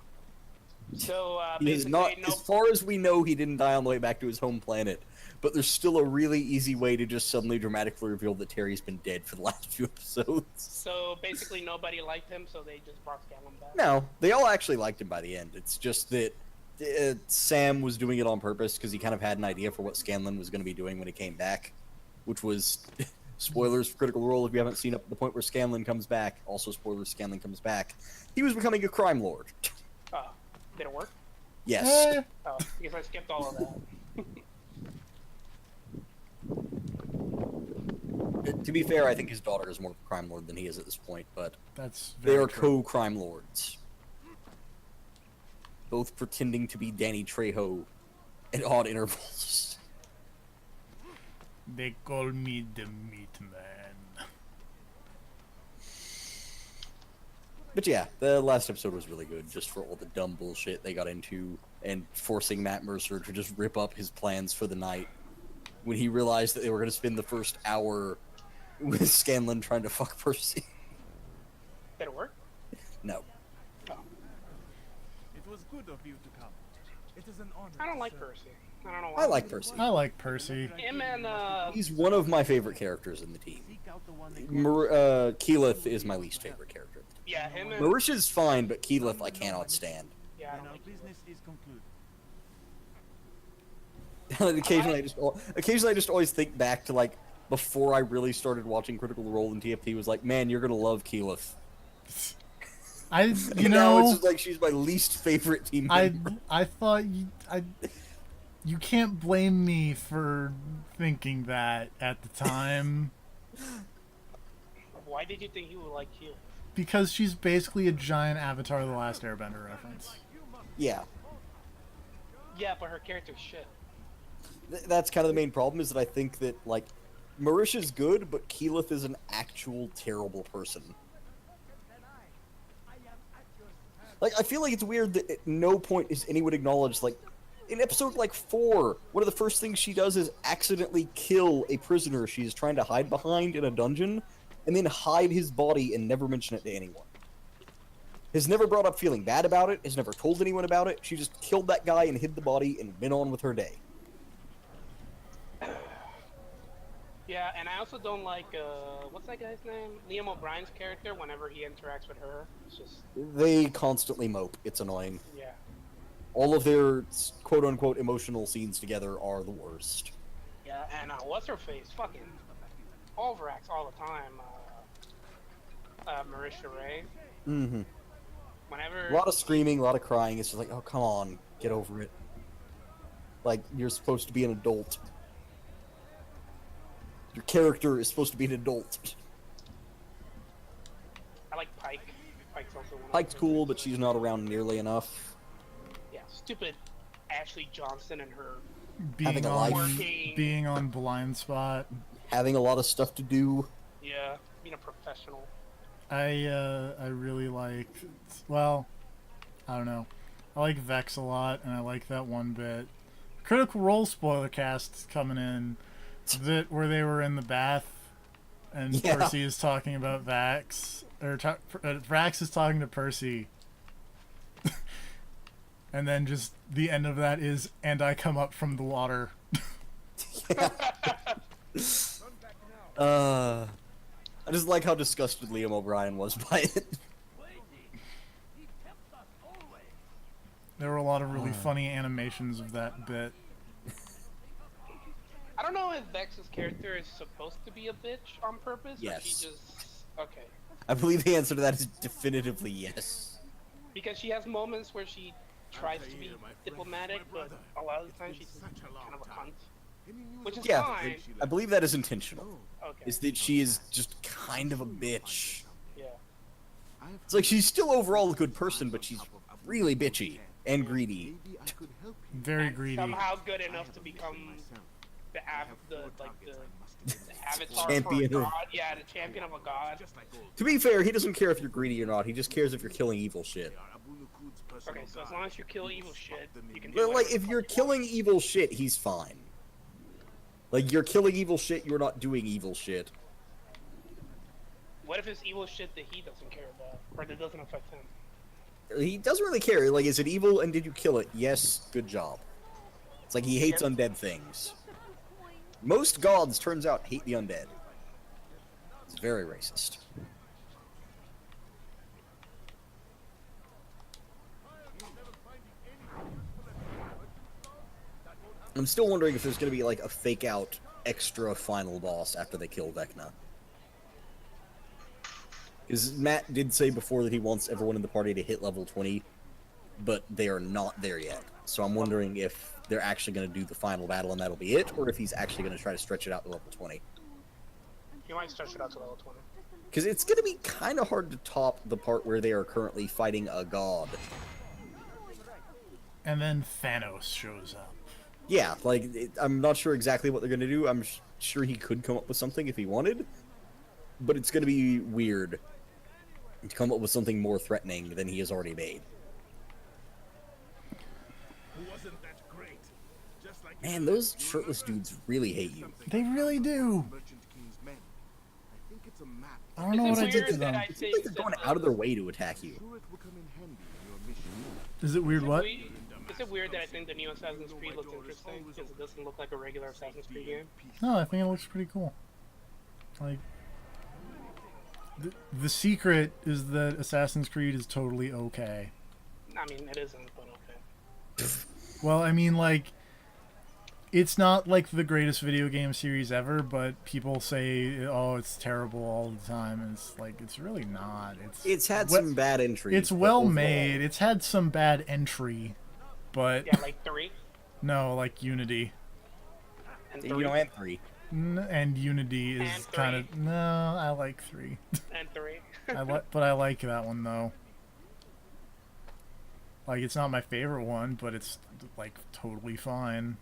So He is basically, not, no. as far as we know, he didn't die on the way back to his home planet. But there's still a really easy way to just suddenly dramatically reveal that Terry's been dead for the last few episodes. So basically, nobody liked him, so they just brought Scanlan back. No, they all actually liked him by the end. It's just that Sam was doing it on purpose because he kind of had an idea for what Scanlan was going to be doing when he came back, which was spoilers for Critical Role if you haven't seen up to the point where Scanlan comes back. Also spoilers, Scanlan comes back. He was becoming a crime lord. Oh, did it work? Yes. Eh, Oh, because I skipped all of that. To be fair, I think his daughter is more of a crime lord than he is at this point, but that's they very are true. co-crime lords. Both pretending to be Danny Trejo at odd intervals. They call me the Meat Man. But yeah, the last episode was really good, just for all the dumb bullshit they got into, and forcing Matt Mercer to just rip up his plans for the night when he realized that they were going to spend the first hour with Scanlan trying to fuck Percy. Did it work? No. Oh. It was good of you to come. It is an honor. I don't like to serve. Percy. I don't know why. I like Percy. I like Percy. Him and He's one of my favorite characters in the team. Seek out the one that Keyleth is my least favorite character. yeah, him and Marisha's fine, but Keyleth I cannot stand. yeah. I and don't our like him. business is concluded. And occasionally I just always think back to like before I really started watching Critical Role and TFT was like, man, you're gonna love Keyleth. I, you And now it's know, just like she's my least favorite team I member. thought you can't blame me for thinking that at the time Why did you think he would like you? because she's basically a giant Avatar: The Last Airbender reference. Yeah. Yeah, but her character's shit. That's kind of the main problem, is that I think that, like, Marisha's good, but Keyleth is an actual terrible person. Like, I feel like it's weird that at no point is anyone acknowledged, like, in episode, like, 4, one of the first things she does is accidentally kill a prisoner she's trying to hide behind in a dungeon, and then hide his body and never mention it to anyone. Has never brought up feeling bad about it, has never told anyone about it, she just killed that guy and hid the body and went on with her day. Yeah, and I also don't like what's that guy's name? Liam O'Brien's character. Whenever he interacts with her, it's just They constantly mope. It's annoying. yeah. All of their quote-unquote emotional scenes together are the worst. Yeah, and what's her face? Fucking overacts all the time. Marisha Ray. Mm-hmm. Whenever A lot of screaming, a lot of crying. It's just like, oh, come on, get over it. Like, you're supposed to be an adult. Your character is supposed to be an adult. I like Pike. Pike's also one. Pike's cool, but she's not around nearly enough. Yeah, stupid Ashley Johnson and her. Having Being a on life. being on Blind Spot. Having a lot of stuff to do. Yeah, being a professional. I really like, well, I don't know. I like Vex a lot, and I like that one bit. Critical Role spoiler cast coming in, that where they were in the bath, and Yeah. Percy is talking about Vax, or Vax is talking to Percy, and then just the end of that is, and I come up from the water. I just like how disgusted Liam O'Brien was by it. There were a lot of really funny animations of that bit. I don't know if Vex's character is supposed to be a bitch on purpose, or Yes. she just okay. I believe the answer to that is definitively yes. Because she has moments where she tries to be diplomatic, but a lot of the time she's kind of a cunt. Which is Yeah, fine. I believe that is intentional. Okay. Is that she is just kind of a bitch. Yeah. It's like she's still overall a good person, but she's really bitchy and greedy. Very greedy. Somehow good enough to become the avatar for a Champion of- god. Yeah, the champion of a god. To be fair, he doesn't care if you're greedy or not. He just cares if you're killing evil shit. Okay, so as long as you kill evil shit, you can do But like, whatever if the you're fuck you want. killing evil shit, he's fine. Like, you're killing evil shit, you're not doing evil shit. What if it's evil shit that he doesn't care about, or that doesn't affect him? He doesn't really care. Like, is it evil and did you kill it? Yes, good job. It's like he hates undead things. Most gods, turns out, hate the undead. It's very racist. I'm still wondering if there's going to be, like, a fake-out extra final boss after they kill Vecna. Because Matt did say before that he wants everyone in the party to hit level 20, but they are not there yet. So I'm wondering if they're actually going to do the final battle and that'll be it, or if he's actually going to try to stretch it out to level 20. He might stretch it out to level 20. Because it's going to be kind of hard to top the part where they are currently fighting a god. And then Thanos shows up. Yeah, like, I'm not sure exactly what they're going to do. I'm sure he could come up with something if he wanted, but it's going to be weird to come up with something more threatening than he has already made. Wasn't that great? Just like Man, those shirtless dudes really hate you. They really do. Merchant King's men. I think it's a map. I don't know what I did to them. It seems like they're going out of their way to attack you. Sure, it will come in handy in your mission. Is it weird what? Is it weird that I think the new Assassin's Creed looks interesting because it doesn't look like a regular Assassin's Creed game? No, I think it looks pretty cool. Like, the secret is that Assassin's Creed is totally okay. I mean, it isn't, but okay. Well, I mean, like, it's not like the greatest video game series ever, but people say, "Oh, it's terrible all the time," and it's like it's really not. It's had we- some bad entries. It's but well overall- made. It's had some bad entry, but Yeah, like 3 no, like Unity. and You 3 know, and 3. And Unity is And kind of three. no. I like 3. and 3. But I like that one though. Like it's not my favorite one, but it's like totally fine.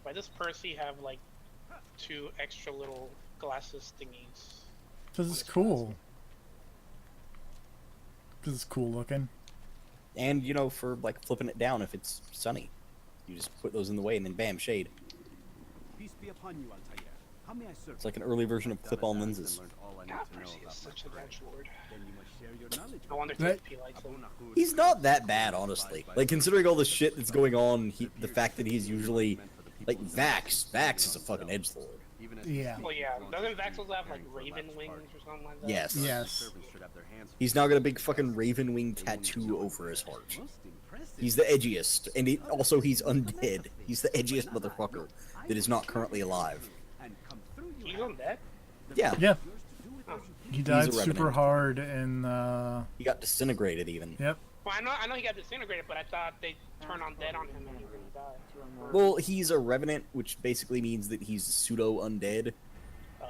Why does Percy have like 2 extra little glasses thingies? Because it's cool. Because it's cool looking. And, you know, for, like, flipping it down if it's sunny. You just put those in the way and then bam, shade. Peace be upon you, Altair. How may I serve? It's like an early version of clip-on lenses. God, Percy is such a bad lord. Then you must share your knowledge. No wonder That- TFP likes him. He's not that bad, honestly. Like, considering all the shit that's going on, the fact that he's usually... Like, Vax is a fucking edgelord. Yeah. Well, yeah. Doesn't Vaxels have like raven wings or something like that? Yes. Yes. He's now got a big fucking raven wing tattoo over his heart. He's the edgiest, and he's undead. He's the edgiest motherfucker that is not currently alive. He's undead? Yeah, Yeah. He died a super revenant. hard and he got disintegrated even. yep. Well, I know he got disintegrated, but I thought they turned undead on him and he was gonna die. Well, he's a revenant, which basically means that he's pseudo undead. Oh.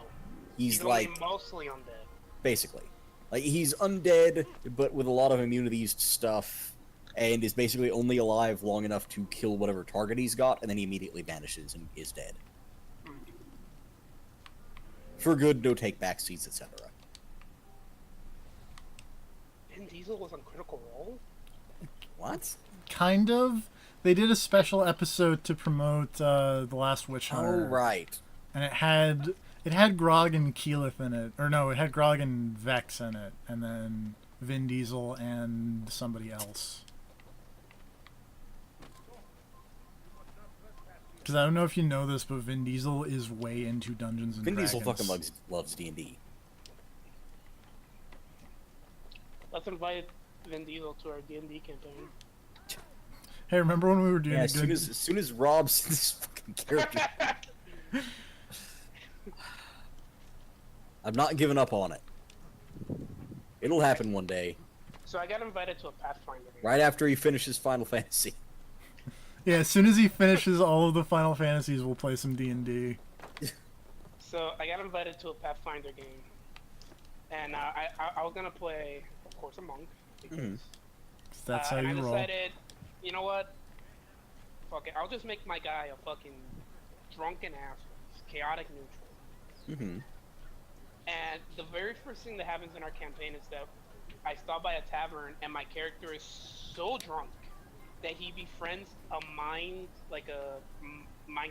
He's only like mostly undead. basically like he's undead, but with a lot of immunities to stuff, and is basically only alive long enough to kill whatever target he's got, and then he immediately vanishes and is dead. For good, no take back seats, etc. Vin Diesel was on Critical Role? What? Kind of. They did a special episode to promote The Last Witch Oh, Hunter. right. And it had Grog and Keyleth in it. Or no, it had Grog and Vex in it. And then Vin Diesel and somebody else. Because I don't know if you know this, but Vin Diesel is way into Dungeons and Vin Dragons. Diesel fucking loves D&D. Let's invite Vin Diesel to our D&D campaign. Hey, remember when we were doing Yeah, a as good... soon as Rob's this fucking character, I'm not giving up on it. It'll happen one day, So I got invited to a Pathfinder game. right after he finishes Final Fantasy. Yeah, as soon as he finishes all of the Final Fantasies, we'll play some D&D. So I got invited to a Pathfinder game. And I was gonna play, of course, a monk. Because, That's how and you I roll. decided, you know what? Fuck it, I'll just make my guy a fucking drunken asshole. Chaotic neutral. Mm-hmm. And the very first thing that happens in our campaign is that I stop by a tavern and my character is so drunk that he befriends a mind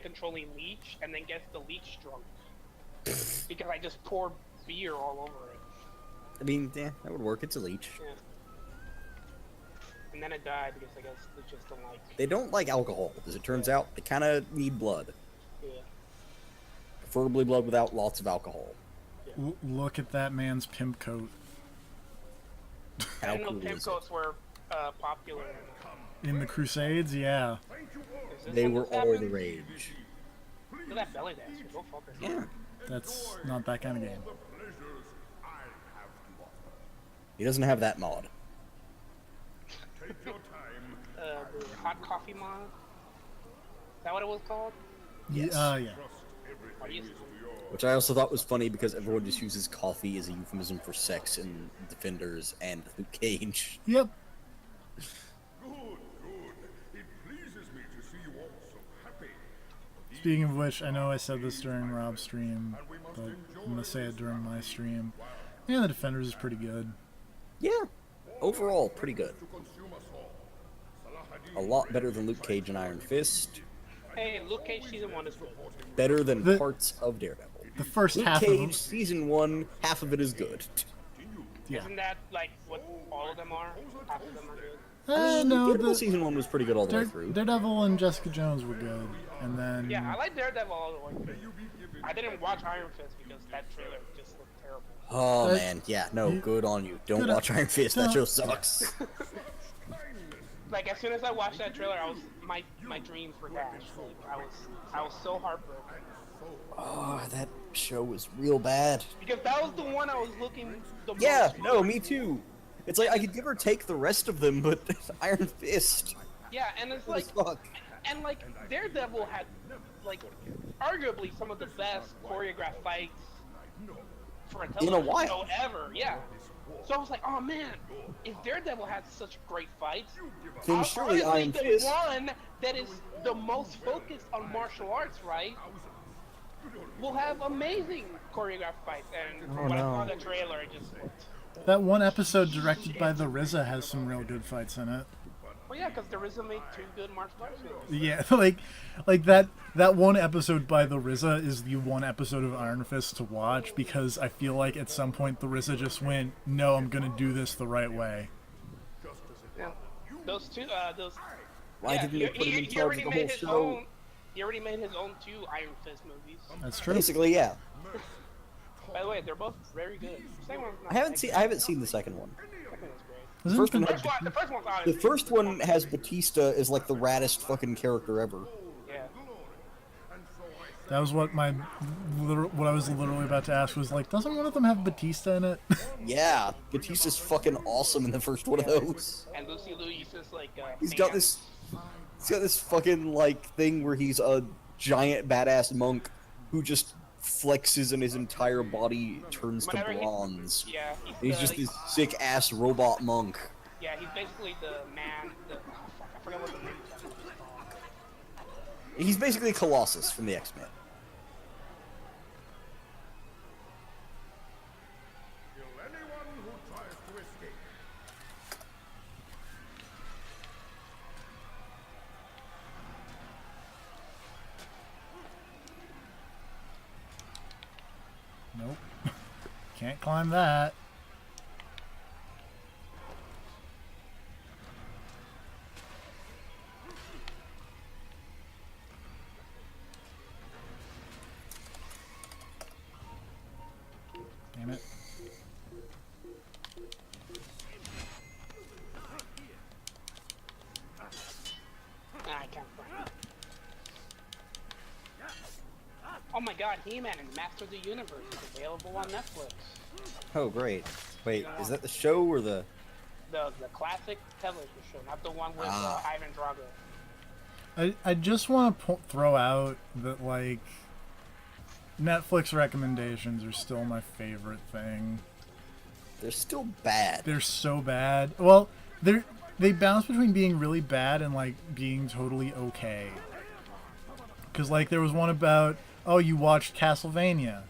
controlling leech, and then gets the leech drunk because I just poured beer all over it. I mean, yeah, that would work. It's a leech. Yeah. And then it died because I guess leeches don't like. They don't like alcohol, as it turns out. They kind of need blood. Yeah. Preferably blood without lots of alcohol. Look at that man's pimp coat. I How didn't know cool pimp is coats were popular. In the Crusades, yeah. Is this They when were this all happened? the rage. Look at that belly dancer. Go fuck her. Yeah. That's not that kind of game. He doesn't have that mod. The hot coffee mod. Is that what it was called? Yes. Yeah. I used to. Which I also thought was funny because everyone just uses coffee as a euphemism for sex in Defenders and Luke Cage. Yep. Speaking of which, I know I said this during Rob's stream, but I'm gonna say it during my stream. Yeah, the Defenders is pretty good. Yeah. Overall, pretty good. A lot better than Luke Cage and Iron Fist. Hey, Luke Cage season 1 is good. Better than The- parts of Daredevil. The first Luke half Cage of them, season 1, half of it is good. yeah. Isn't that like what all of them are? Half of them are good. No, Daredevil the season 1 was pretty good all the way through. Daredevil and Jessica Jones were good, and then Yeah, I like Daredevil all the way through. I didn't watch Iron Fist because that trailer just looked terrible. Oh Uh, man, yeah, no, good on you. Don't good- watch Iron Fist, that don't- show sucks. Like as soon as I watched that trailer, I was my dreams were dashed. Like, I was so heartbroken Oh, that show was real bad. because that was the one I was looking the Yeah, most. no, me too. It's like I could give or take the rest of them, but Iron Fist. Yeah, and it's What like the fuck? and like Daredevil had like arguably some of the best choreographed fights for a In a television while. show ever. Yeah. So I was like, oh man, if Daredevil had such great fights, Then surely Iron honestly, Fist. the one that is the most focused on martial arts, right, will have amazing choreographed fights. And when I saw the trailer, it just looked. that one episode directed by the RZA has some real good fights in it. Well, yeah, because RZA made 2 good martial arts films. Yeah, like that one episode by the RZA is the one episode of Iron Fist to watch because I feel like at some point the RZA just went, no, I'm gonna do this the right way. Yeah. Those two, those. Why yeah, didn't they put him in charge of the whole show? Own. He already made his own 2 Iron Fist movies. That's true. Basically, yeah. By the way, they're both very good. The second one's not I haven't that seen. good. I haven't seen the second one. The second one's great. Isn't First the- one The first one's The honestly. first one has Batista as like the raddest fucking character ever. Yeah. that was what what I was literally about to ask was like, doesn't one of them have Batista in it? Yeah, Batista's fucking awesome in the first one of those. And Lucy Liu uses like. He's got fans. this fucking like thing where he's a giant badass monk who just flexes and his entire body turns to Whenever bronze. Yeah. He's just this sick ass robot monk. Yeah, he's basically the man. Fuck, I forgot what the name is. He's basically Colossus from the X-Men. Nope. Can't climb that. Damn it. I can't find it. Oh my god, He-Man and Master of the Universe is available on Netflix. Oh great. Wait, is that the show or the? The classic television show, not the one with Ivan Drago. I just want to throw out that, like, Netflix recommendations are still my favorite thing. They're still bad. They're so bad. Well, they bounce between being really bad and, like, being totally okay. Because, like, there was one about, oh, you watched Castlevania.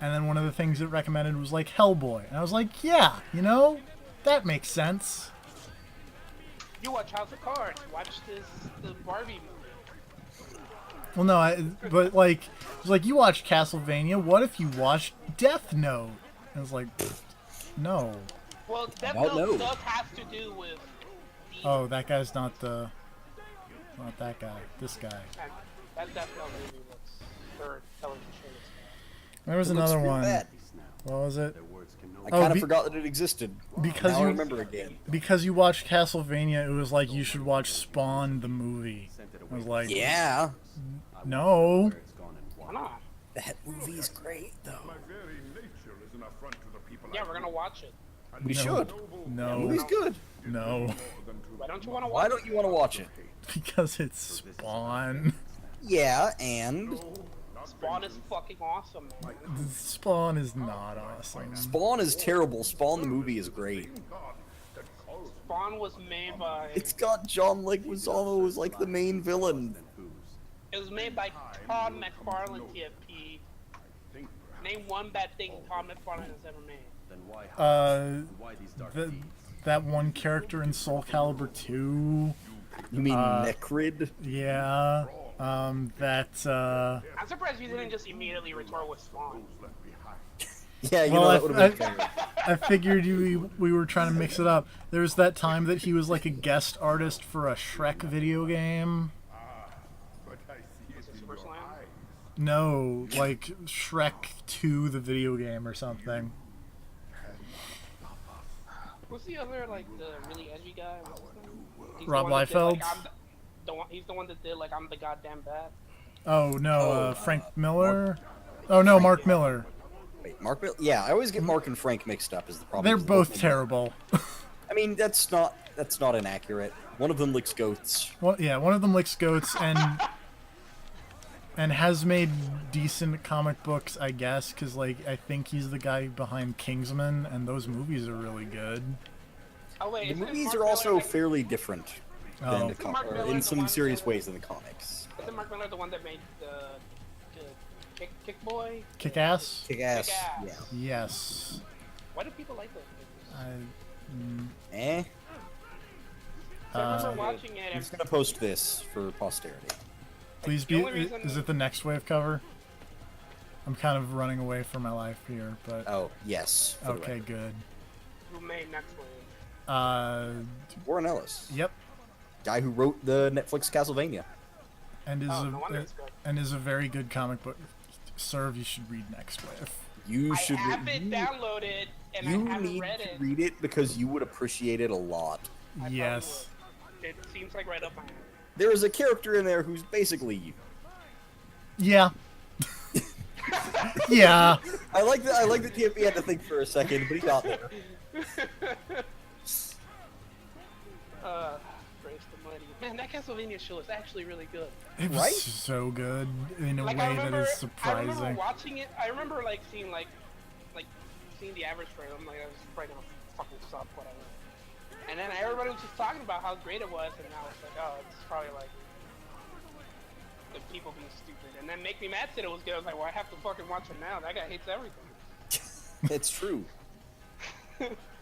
And then one of the things it recommended was, like, Hellboy. And I was like, yeah, you know, that makes sense. You watch House of Cards. Watch the Barbie movie. Well, no, but like, it's like you watched Castlevania. What if you watched Death Note? And it's like, no. Well, Death don't know. Note does have to do with. Oh, that guy's not that guy. This guy. That Death Note movie looks. Or television show looks. There was It looks another real one. bad. What was it? I Oh, kind of be- forgot that it existed. Because now you I remember again. because you watched Castlevania, it was like you should watch Spawn the movie. I was like, Yeah, no. Why not? that movie's great though. Yeah, we're gonna watch it. We No. should. No, Movie's good. no, Why don't you want to watch Why don't you want to watch it? because it's Spawn. Yeah, and it? Spawn is fucking awesome, man. Spawn is not awesome. Spawn is terrible. Spawn the movie is great. Spawn was made by. It's got John Leguizamo as like the main villain. It was made by Todd McFarlane, TFP. Name one bad thing Todd McFarlane has ever made. That one character in Soul Calibur 2. You mean Necrid? Yeah. I'm surprised you didn't just immediately retort with Spawn. Yeah, you Well, know that would have been fair. I figured we were trying to mix it up. There was that time that he was like a guest artist for a Shrek video game. Is it Super Slam? No, like Shrek 2, the video game or something. Who's the other, like, the really edgy guy? What's his name? He's the Rob one that did, like, Liefeld? he's the one that did, like, I'm the goddamn bat. Oh no, Frank Miller. Oh no, Mark Miller. Wait, Mark? Yeah, I always get Mark and Frank mixed up. Is the problem? They're Is both of them- terrible. I mean, that's not inaccurate. One of them licks goats. Well, yeah, one of them licks goats and has made decent comic books, I guess, because like I think he's the guy behind Kingsman, and those movies are really good. Oh, wait, The isn't movies Mark are Miller, also like, fairly different Oh. than Isn't Mark Miller in the some one serious that- ways than the comics. Isn't Mark Miller the one that made the Kick Boy? Kick ass? Kick ass. Kick-Ass. Yeah. Yes. Why do people like those movies? Eh. I remember watching it I'm and just gonna post this for posterity. Please the be. only reason- Is it the Next Wave cover? I'm kind of running away from my life here, but Oh yes. for the okay, record. good. who made Next Wave. Warren Ellis, Yep. guy who wrote the Netflix Castlevania. And is Oh, no wonder it's good. a very good comic book. Serve, you should read Next Wave. You I should. have it downloaded and You I haven't need read to it. read it because you would appreciate it a lot. probably Yes. It seems like right up my alley. There is a character in there who's basically you. Yeah. Yeah. I like that. I like that TFP had to think for a second, but he got there. Grace the Mighty. Man, that Castlevania show is actually really good. It was Right? so good in a Like way I remember, that is I remember surprising. watching it. I remember like seeing seeing the average trailer. I'm like, this is probably gonna fucking suck, whatever. And then everybody was just talking about how great it was, and now it's like, oh, it's probably like the people being stupid. And then Make Me Mad said it was good. I was like, well, I have to fucking watch it now. That guy hates everything. It's true.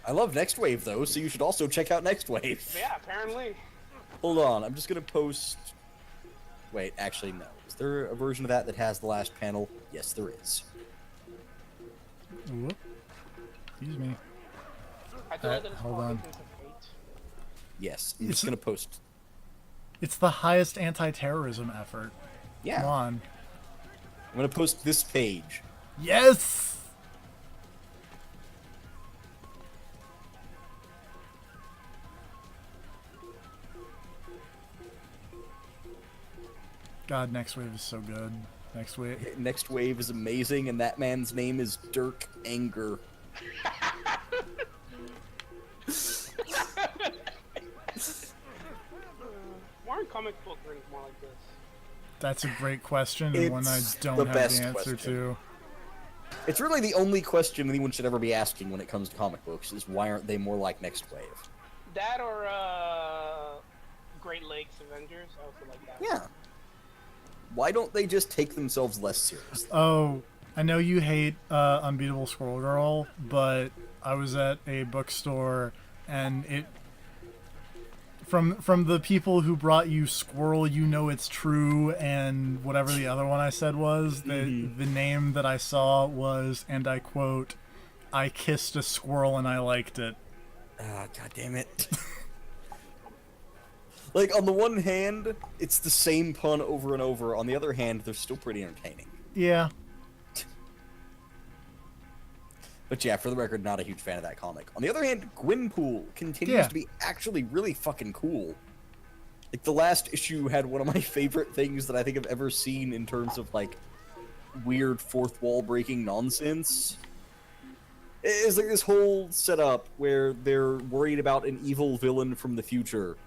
I love Next Wave though, so you should also check out Next Wave. But yeah, apparently. Hold on, I'm just gonna post. Wait, actually no. Is there a version of that that has the last panel? Yes, there is. Whoop. Excuse me. I feel like that it's hold called on. Agents of Hate. Yes, I'm It's- just gonna post. It's the highest anti-terrorism effort. Yeah, Come on. I'm gonna post this page. Yes. God, Next Wave is so good. Next Wave. Next Wave is amazing, and that man's name is Dirk Anger. Why aren't comic book rings more like this? That's a great question, and one I It's don't the have best the answer question. to. It's really the only question anyone should ever be asking when it comes to comic books: is why aren't they more like Next Wave? That or Great Lakes Avengers. I also like that. Yeah. Why don't they just take themselves less seriously? Oh, I know you hate Unbeatable Squirrel Girl, but I was at a bookstore and it from the people who brought you Squirrel, You Know It's True, and whatever the other one I said was, the name that I saw was, and I quote, "I kissed a squirrel and I liked it." Ah, god damn it. Like, on the one hand, it's the same pun over and over. On the other hand, they're still pretty entertaining. Yeah. But yeah, for the record, not a huge fan of that comic. On the other hand, Gwenpool continues to be actually really fucking cool. Like, the last issue had one of my favorite things that I think I've ever seen in terms of, like, weird fourth wall breaking nonsense. It's like this whole setup where they're worried about an evil villain from the future.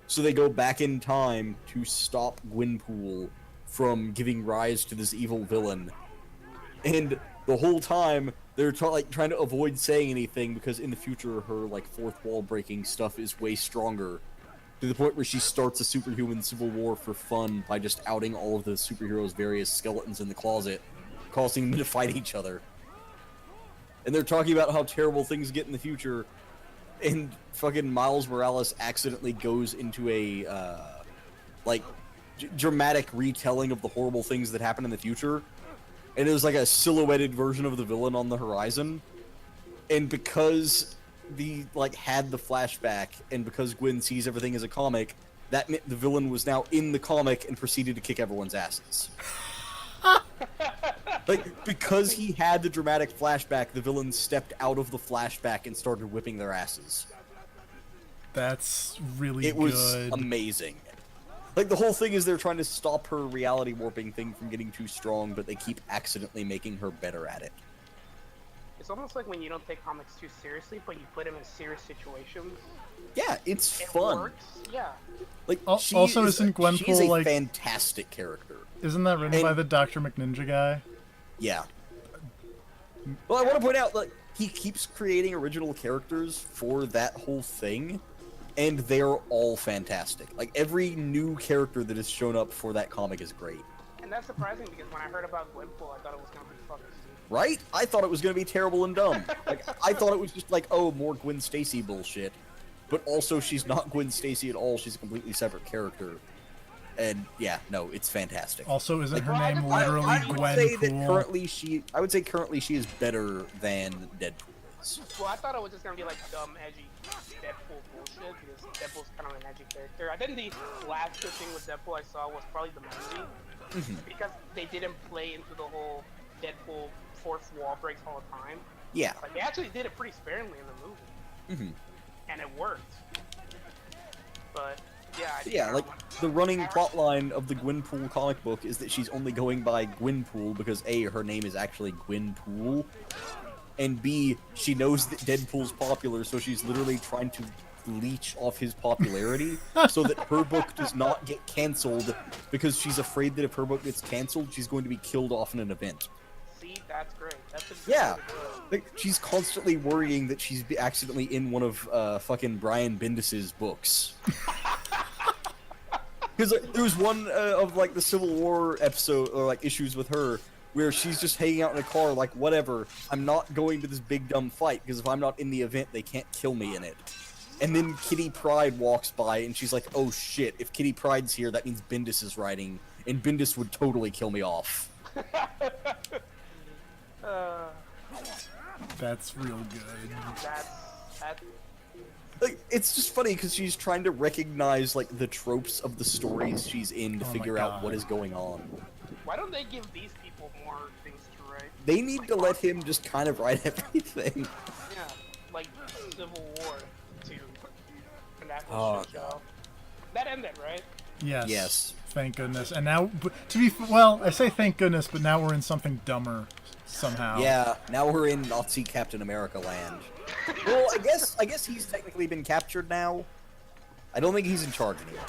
So they go back in time to stop Gwenpool from giving rise to this evil villain. And the whole time, they're trying to avoid saying anything because in the future her like fourth wall breaking stuff is way stronger, to the point where she starts a superhuman civil war for fun by just outing all of the superheroes' various skeletons in the closet, causing them to fight each other. And they're talking about how terrible things get in the future, and fucking Miles Morales accidentally goes into a dramatic retelling of the horrible things that happen in the future. And it was like a silhouetted version of the villain on the horizon. And because had the flashback, and because Gwen sees everything as a comic, that meant the villain was now in the comic and proceeded to kick everyone's asses. Like, because he had the dramatic flashback, the villain stepped out of the flashback and started whipping their asses. That's really good. It was amazing. Like, the whole thing is they're trying to stop her reality warping thing from getting too strong, but they keep accidentally making her better at it. It's almost like when you don't take comics too seriously, but you put them in serious situations. Yeah, it's It fun. works. Yeah. Like, Also, isn't Gwenpool, she's a like- fantastic character. Isn't that written by the Dr. McNinja guy? Yeah. Well, I want to point out, like, he keeps creating original characters for that whole thing, and they're all fantastic. Like, every new character that has shown up for that comic is great. And that's surprising because when I heard about Gwenpool, I thought it was gonna be fucking stupid. Right? I thought it was going to be terrible and dumb. Like, I thought it was just like, oh, more Gwen Stacy bullshit. But also, she's not Gwen Stacy at all. She's a completely separate character. And yeah, no, it's fantastic. Also, isn't her Well, name I literally I would say that Gwenpool? I would say currently she is better than Deadpool is. Well, I thought it was just gonna be like dumb, edgy Deadpool bullshit because Deadpool's kind of an edgy character. I think the last good thing with Deadpool I saw was probably the movie because they didn't play into the whole Deadpool fourth wall breaks all the time. Yeah. Like they actually did it pretty sparingly in the movie, and it worked. But yeah, Yeah, like, the running plotline of the Gwenpool comic book is that she's only going by Gwenpool because A, her name is actually Gwenpool, and B, she knows that Deadpool's popular, so she's literally trying to leech off his popularity so that her book does not get cancelled, because she's afraid that if her book gets cancelled, she's going to be killed off in an event. See, that's great. That's a good Yeah. way to do it. Like, she's constantly worrying that she's accidentally in one of fucking Brian Bendis's books. Because there was one of like the Civil War episode or like issues with her where she's just hanging out in a car like, whatever, I'm not going to this big dumb fight because if I'm not in the event they can't kill me in it. And then Kitty Pryde walks by and she's like, oh shit, if Kitty Pryde's here that means Bendis is writing and Bendis would totally kill me off. That's real good. That's Like, it's just funny because she's trying to recognize like the tropes of the stories she's in to Oh my figure out God. what is going on. why don't they give these people more things to write? They need to let him just kind of write everything. Yeah, like Civil War 2. And that Oh, was shit show. That ended, right? Yes. Yes. Thank goodness. And now, well, I say thank goodness, but now we're in something dumber somehow. Yeah, now we're in Nazi Captain America land. Well, I guess he's technically been captured now. I don't think he's in charge anymore.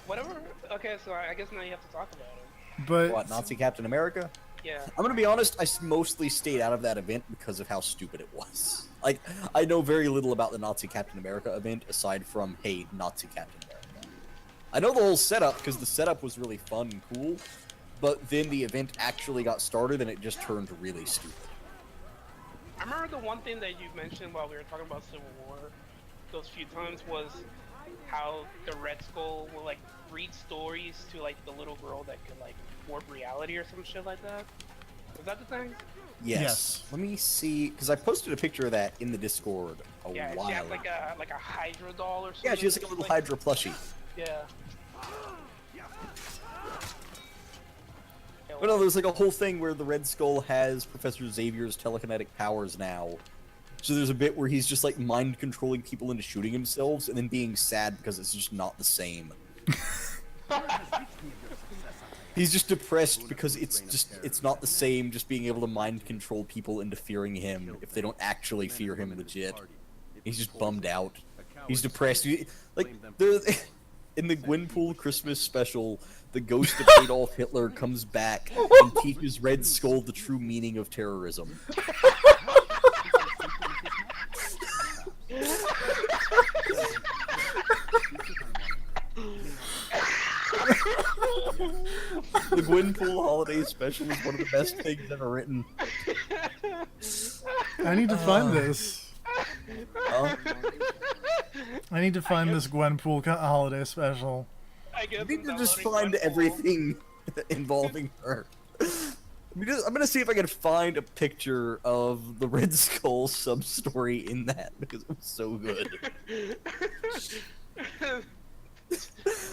Whatever. Okay, so I guess now you have to talk about it. But What, Nazi Captain America? Yeah. I'm gonna be honest, I mostly stayed out of that event because of how stupid it was. Like, I know very little about the Nazi Captain America event aside from, hey, Nazi Captain America. I know the whole setup because the setup was really fun and cool, but then the event actually got started and it just turned really stupid. I remember the one thing that you mentioned while we were talking about Civil War those few times was how the Red Skull will like read stories to like the little girl that could like warp reality or some shit like that. Is that the thing? Yes. Yes. Let me see, because I posted a picture of that in the Discord a Yeah, while she has ago. like a Hydra doll or something. Yeah, she has like a little Hydra plushie. Yeah. But no, there's like a whole thing where the Red Skull has Professor Xavier's telekinetic powers now. So there's a bit where he's just like mind controlling people into shooting themselves and then being sad because it's just not the same. He's just depressed because it's not the same just being able to mind control people into fearing him if they don't actually fear him legit. He's just bummed out. He's depressed. Like in the Gwenpool Christmas special, the ghost of Adolf Hitler comes back and teaches Red Skull the true meaning of terrorism. The Gwenpool Holiday Special is one of the best things ever written. I need to find this. Huh? I need to find this Gwenpool holiday special. I guess I need to I'm just downloading find Gwenpool. everything involving her. I'm gonna see if I can find a picture of the Red Skull sub-story in that, because it was so good.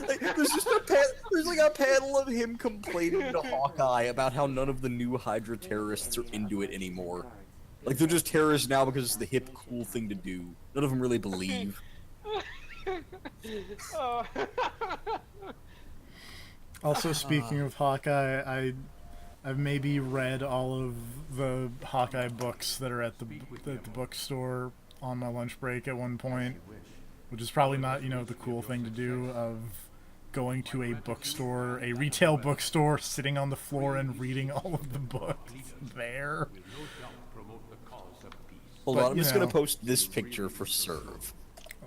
Like, there's like a panel of him complaining to Hawkeye about how none of the new Hydra terrorists are into it anymore. Like, they're just terrorists now because it's the hip, cool thing to do. None of them really believe. Oh. Also, speaking of Hawkeye, I've maybe read all of the Hawkeye books that are at the bookstore on my lunch break at one point, which is probably not, you know, the cool thing to do, of going to a bookstore, a retail bookstore, sitting on the floor and reading all of the books there. Hold But, on, I'm you just gonna know. post this picture for Serve.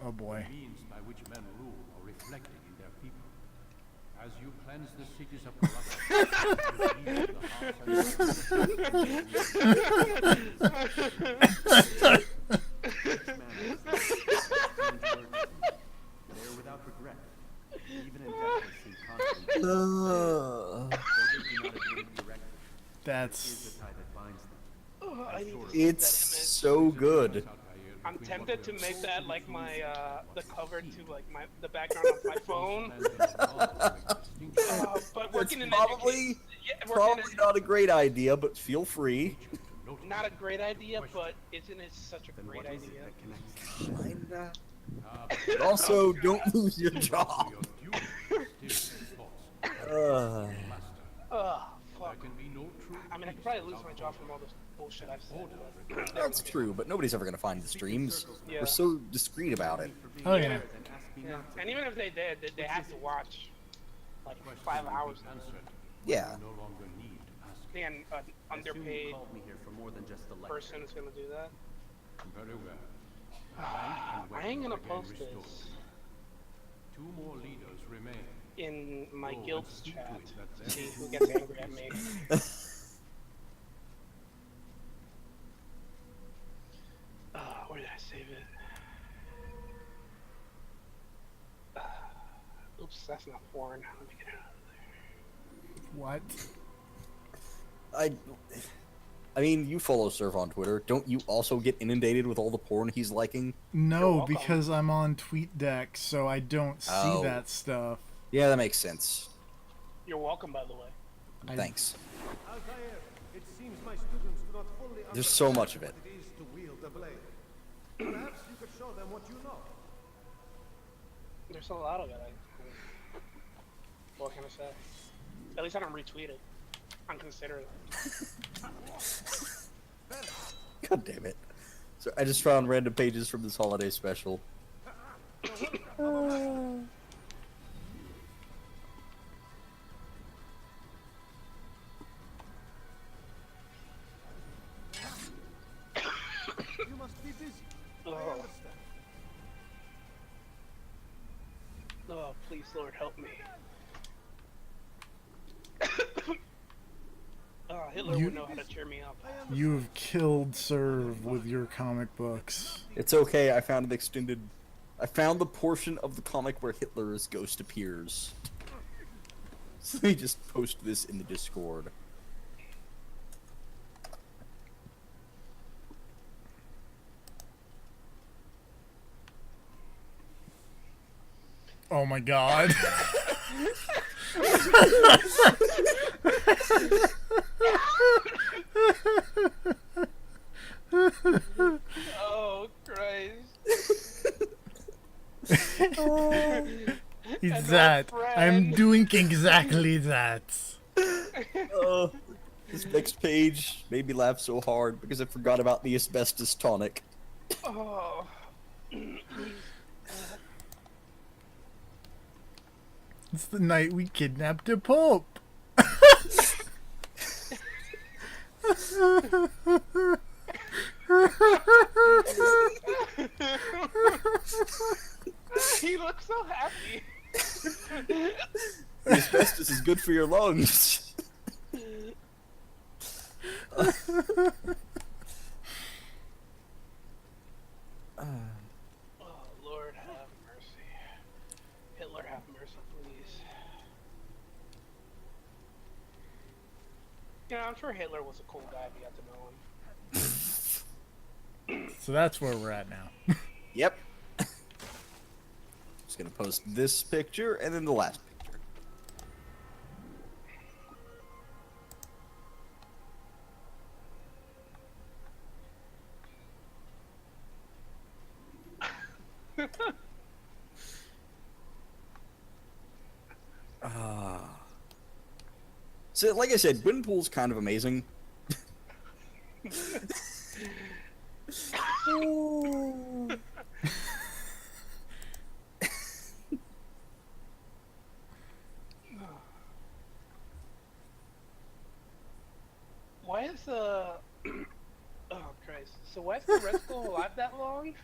Oh boy. means by which men rule are reflected in their people. As you cleanse the cities of corruption, you heal the hearts and they are without regret. Even in death they seem constant. Though they do not agree directly, That's... the tie that binds them. Oh, I need to see It's so good. I'm tempted to make that like my the cover to like the background of my phone. But It's working in probably working not a great idea, but feel free. not a great idea, but isn't it such a great idea? Kinda. But also, don't lose your job. Uh, Fuck. I mean, I could probably lose my job from all this bullshit I've said. But that's true, but nobody's ever gonna find the streams. Yeah. We're so discreet about it. Oh yeah. yeah. And even if they did, they have to watch like 5 hours. Yeah. And an underpaid Called me here for more than just the lecture. person is gonna do that. Very well. I ain't gonna post this Two more leaders remain. in my Oh, guild's let's chat. do it, that's See it. who gets angry at me. Where did I save it? Oops, that's not foreign. Let me get it out of What? I mean, you follow Serve on Twitter. Don't you also get inundated with all the porn he's liking? You're No, welcome. because I'm on TweetDeck, so I don't see Oh. that stuff. Yeah, that makes sense. there. You're welcome, by the way. Thanks. Altair, it seems my students do not fully There's so understand much of what it. it is to wield a blade. Perhaps you could show them what you know. There's a lot of it. What can I say? At least I don't retweet it. I'm considering it. God damn it. So I just found random pages from this holiday special. You must be busy. I Oh. understand. Oh, please, Lord, help me. Hitler You- would know how to cheer me up. You've killed Serve with your comic books. It's okay, I found an extended I found the portion of the comic where Hitler's ghost appears. So let me just post this in the Discord. Oh my god. Oh Christ! It's that. I'm doing exactly that. This next page made me laugh so hard because I forgot about the asbestos tonic. Oh. It's the night we kidnapped a pope. He looks so happy. The asbestos is good for your lungs. Oh, Lord have mercy. Hitler have mercy, please. Yeah, I'm sure Hitler was a cool guy if you got to know him. So that's where we're at now. Yep. Just gonna post this picture and then the last picture. So, like I said, Gwenpool's kind of amazing. Why is oh Christ. So why is the Red Skull alive that long?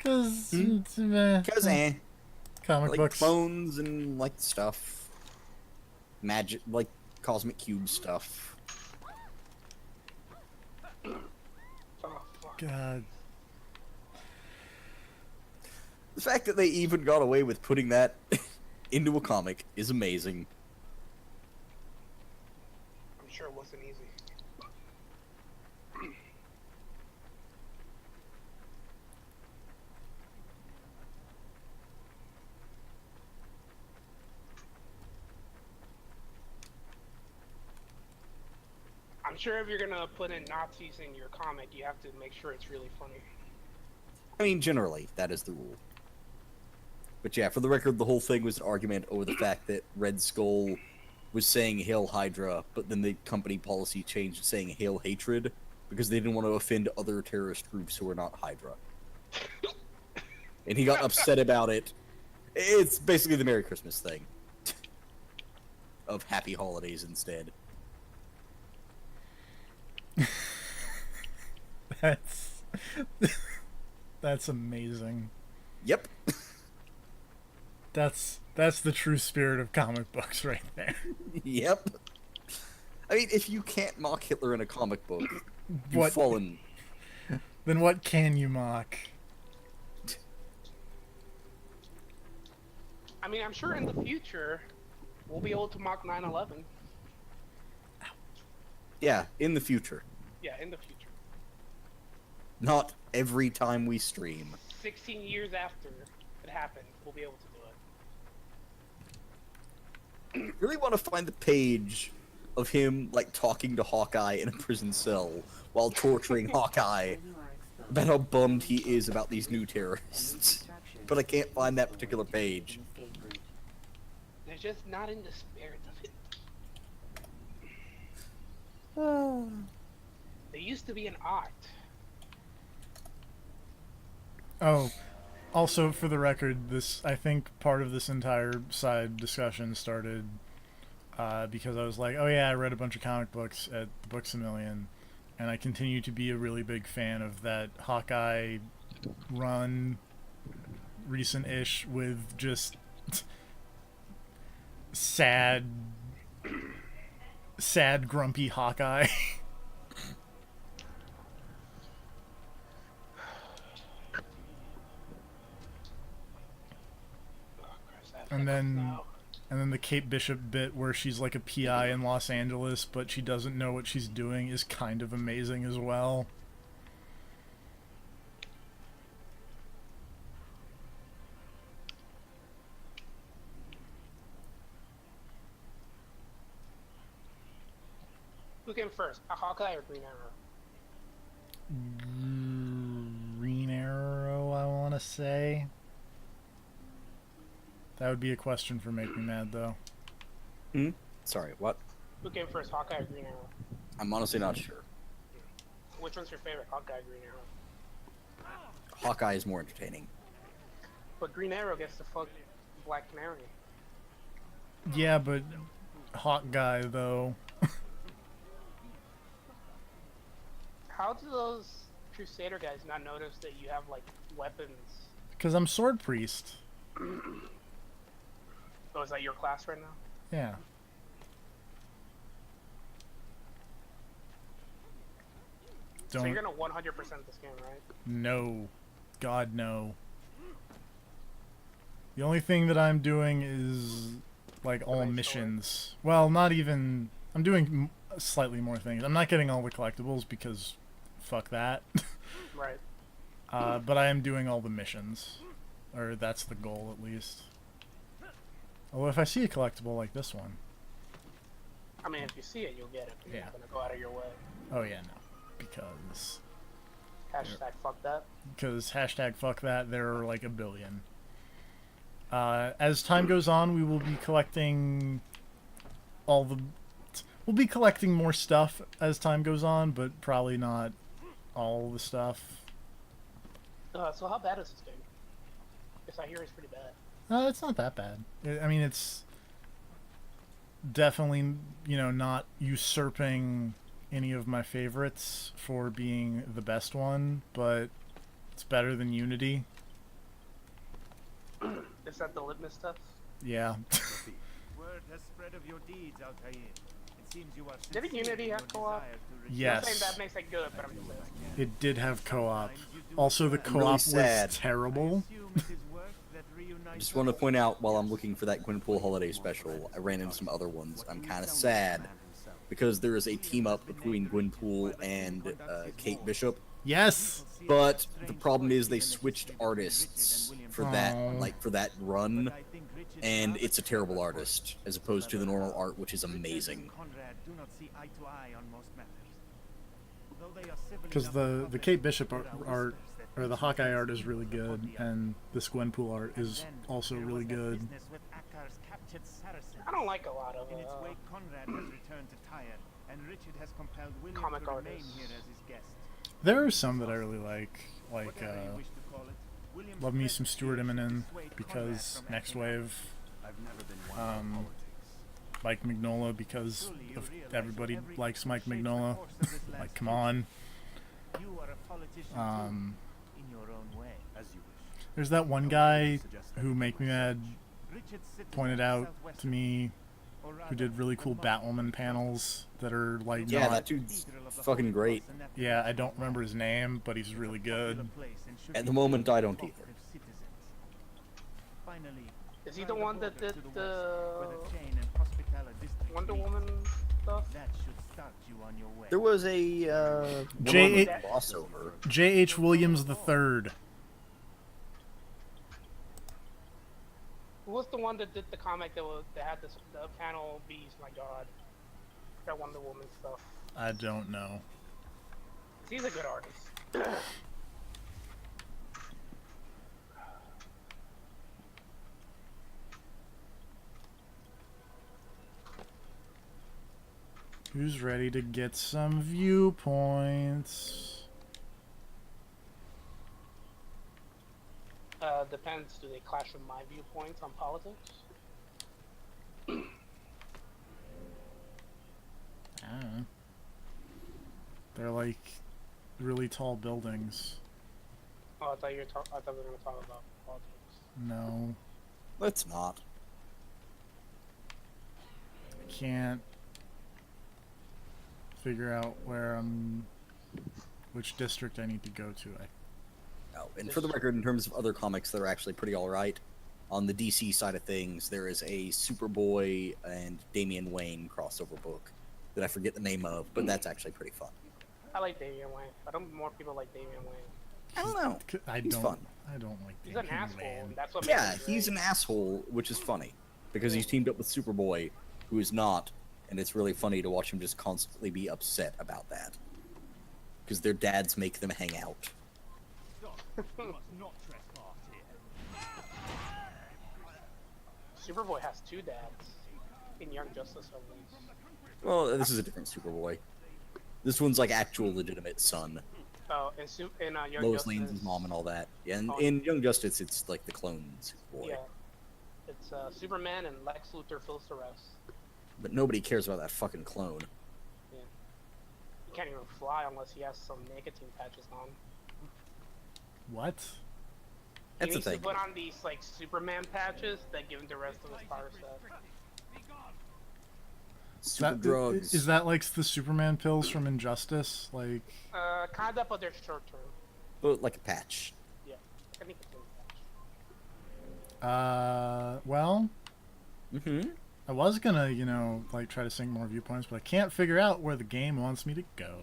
Cause, Cause comic like books. clones and like stuff, magic, like cosmic cube stuff. Oh fuck. God. The fact that they even got away with putting that into a comic is amazing. I'm sure it wasn't easy. I'm sure if you're gonna put in Nazis in your comic, you have to make sure it's really funny. I mean, generally, that is the rule. But yeah, for the record, the whole thing was an argument over the fact that Red Skull was saying Hail Hydra, but then the company policy changed to saying Hail Hatred, because they didn't want to offend other terrorist groups who are not Hydra. And he got upset about it. It's basically the Merry Christmas thing. Of Happy Holidays instead. That's amazing. Yep. That's the true spirit of comic books right there. Yep. I mean, if you can't mock Hitler in a comic book, you've What- fallen. Then what can you mock? I mean, I'm sure in the future, we'll be able to mock 9/11. Yeah, in the future. Yeah, in the future. Not every time we stream. 16 years after it happened, we'll be able to do it. Really want to find the page of him, like, talking to Hawkeye in a prison cell while torturing Hawkeye about how bummed he is about these new terrorists. But I can't find that particular page. They're just not in the spirit of it. There used to be an art. Oh, also for the record, I think part of this entire side discussion started because I was like, oh yeah, I read a bunch of comic books at Books A Million, and I continue to be a really big fan of that Hawkeye run, recent-ish, with just sad, grumpy Hawkeye. And then No. and then the Kate Bishop bit where she's like a PI in Los Angeles, but she doesn't know what she's doing is kind of amazing as well. Who came first, a Hawkeye or Green Arrow? Green Arrow, I want to say. That would be a question for Make Me Mad, though. Sorry, what? Who came first, Hawkeye or Green Arrow? I'm honestly not sure. Which one's your favorite, Hawkeye or Green Arrow? Hawkeye is more entertaining. But Green Arrow gets to fuck Black Canary. Yeah, but Hawk Guy, though. How do those Crusader guys not notice that you have, like, weapons? Because I'm Sword Priest. Oh, is that your class right now? Yeah. So Don't. you're gonna 100% this game, right? No. God, no. The only thing that I'm doing is, like, all main story? missions. Well, not even... I'm doing slightly more things. I'm not getting all the collectibles because... Fuck that. Right. But I am doing all the missions. Or that's the goal, at least. Although if I see a collectible like this one... I mean, if you see it, you'll get it. But You're Yeah. not gonna go out of your way. Oh, yeah, no. Because... Hashtag fuck that. Because hashtag fuck that, there are like a billion. As time goes on, we will be collecting all the... We'll be collecting more stuff as time goes on, but probably not all the stuff. So how bad is this game? Because I hear it's pretty bad. It's not that bad. I mean, it's definitely, you know, not usurping any of my favorites for being the best one, but it's better than Unity. Is that the litmus test? Yeah. Word has spread of your deeds, Altair. It seems you are Didn't sincere Unity in have your co-op? desire to Yes. I'm saying that makes it good, but I'm just saying. It did have co-op. Also, the really co-op was sad. terrible. assume it is work that I reunites just want to point out, while I'm looking for that Gwenpool holiday special, I ran into some other ones. I'm kind of sad because there is a team up between Gwenpool and Kate Bishop, Yes. but the problem is they switched artists for that, Aw. like for that run, and it's a terrible artist as opposed to the normal art, which is amazing. Because the Kate Bishop art, or the Hawkeye art is really good, and this Gwenpool art is also really good. I don't like a lot of comic artists. There are some that I really like love me some Stuart Immonen, because Next Wave, Mike Mignola, because of everybody likes Mike Mignola. Like, come on. There's that one guy who Make Me Mad pointed out to me, who did really cool Batwoman panels that are like Yeah, not... that dude's fucking great. Yeah, I don't remember his name, but he's really good. At the moment, I don't either. Is he the one that did the Wonder Woman stuff? There was a J.H. crossover. J.H. Williams III. Who was the one that did the comic that had this the panel beast? My God, that Wonder Woman stuff. I don't know. He's a good artist. Who's ready to get some viewpoints? Depends. Do they clash with my viewpoints on politics? I don't know. They're like really tall buildings. Oh, I thought we were gonna talk about politics. No, Let's not. I can't figure out which district I need to go to. Oh, and for the record, in terms of other comics that are actually pretty alright, on the DC side of things, there is a Superboy and Damian Wayne crossover book that I forget the name of, but that's actually pretty fun. I like Damian Wayne. I don't more people like Damian Wayne. I don't know. He's fun. I don't like He's an Damian asshole. Wayne. And that's what Yeah, makes him he's great. an asshole, which is funny because he's teamed up with Superboy, who is not, and it's really funny to watch him just constantly be upset about that because their dads make them hang out. You must not trespass here. Superboy has 2 dads in Young Justice at least. Well, this is a different Superboy. This one's like actual legitimate son. Oh, in Young Lois Justice. Lane's his mom and all that. Yeah, and Oh. in Young Justice, it's like the clone Superboy. Yeah. It's Superman and Lex Luthor fills the rest. But nobody cares about that fucking clone. Yeah. He can't even fly unless he has some nicotine patches on. What? He That's the needs to thing. put on these like Superman patches that give him the rest of his power set. Super drugs. Is that like the Superman pills from Injustice? Like, Kinda, but they're short term. But like a patch. Yeah. I think it's a patch. well, Mm-hmm. I was gonna, like try to sync more viewpoints, but I can't figure out where the game wants me to go.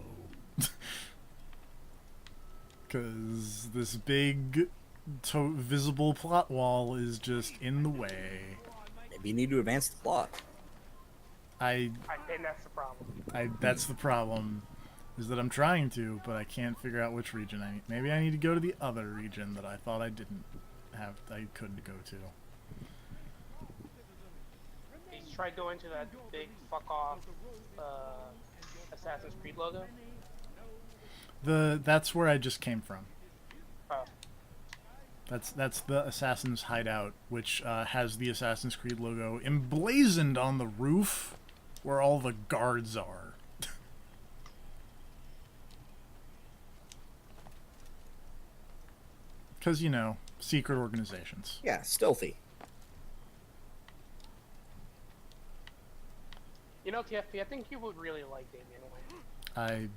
Because this big, visible plot wall is just in the way. Maybe you need to advance the plot. I think that's the problem. that's the problem, is that I'm trying to, but I can't figure out which region I need. Maybe I need to go to the other region that I thought I couldn't go to. He's tried going to that big fuck off Assassin's Creed logo. That's where I just came from. Oh. That's the Assassin's Hideout, which has the Assassin's Creed logo emblazoned on the roof where all the guards are. Because, secret organizations. Yeah, stealthy. TFP, I think you would really like Damian Wayne. I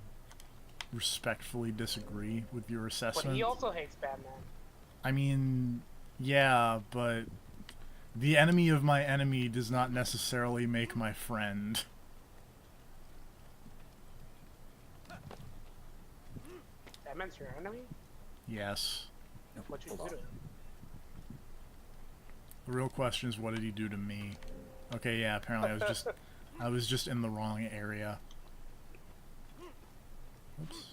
respectfully disagree with your But assessment. he also hates Batman. I mean, yeah, but the enemy of my enemy does not necessarily make my friend. Batman's your enemy? Yes. What you Hold do on. to him? The real question is, what did he do to me? Okay, yeah, apparently I was just in the wrong area. Oops.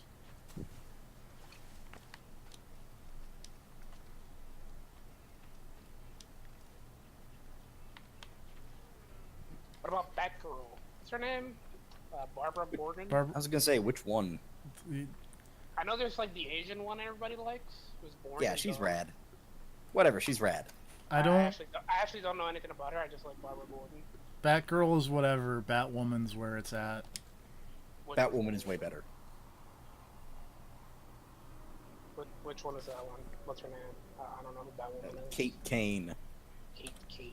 What about Batgirl? What's her name? Barbara Gordon? I was gonna say, which one? I know there's like the Asian one everybody likes. Who's born Yeah, in she's the- rad. Whatever, she's rad. I I actually don't know anything about her. I just like Barbara Gordon. Batgirl is whatever. Batwoman's where it's at. Batwoman is way better. Which one is that one? What's her name? I don't know who Batwoman is. Kate Kane. Kate Kane.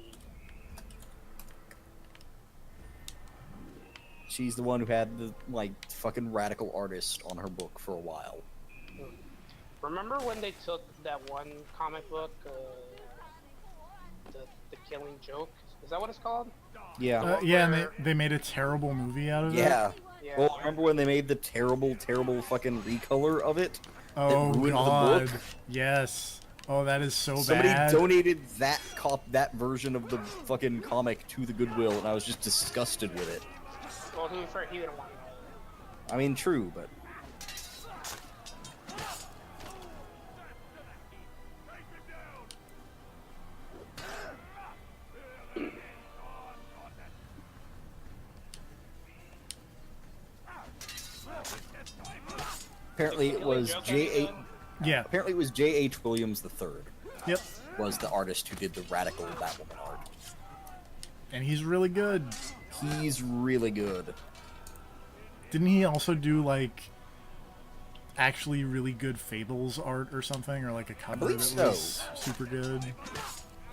She's the one who had the fucking radical artist on her book for a while. Remember when they took that one comic book, the Killing Joke? Is that what it's called? Yeah. Yeah, and they made a terrible movie out of it. Yeah. Yeah. Well, remember when they made the terrible, terrible fucking recolor of it? Oh ruined the God. book? Yes. Oh, that is so Somebody bad. donated that version of the fucking comic to the Goodwill, and I was just disgusted with it. Well, to be fair, he didn't want it. I mean, true, but apparently it was Yeah. Apparently it was J.H. Williams III Yep. was the artist who did the radical Batwoman art. And he's really good. He's really good. Didn't he also do actually really good Fables art or something, or like a cover believe that so. was super good? I'm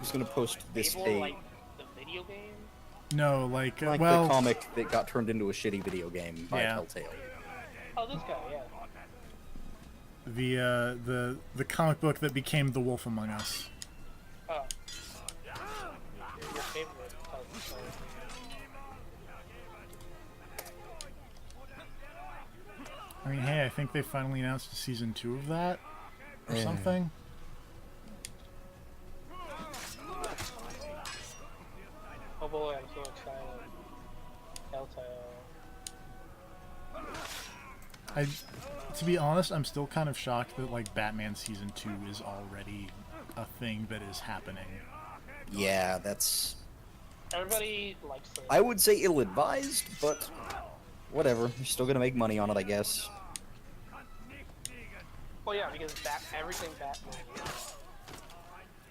just gonna post this Fable, page. like the video game? No, Like well, the comic that got turned into a shitty video game by Yeah. Telltale. Oh, this guy, yeah. the comic book that became The Wolf Among Us. Oh, I mean, hey, I think they finally announced a season 2 of that or Yeah. something. Oh boy, I'm so excited. Telltale. To be honest, I'm still kind of shocked that like Batman season 2 is already a thing that is happening. Yeah, that's. Everybody likes it. I would say ill-advised, but whatever. You're still gonna make money on it, I guess. Well, yeah, because everything Batman.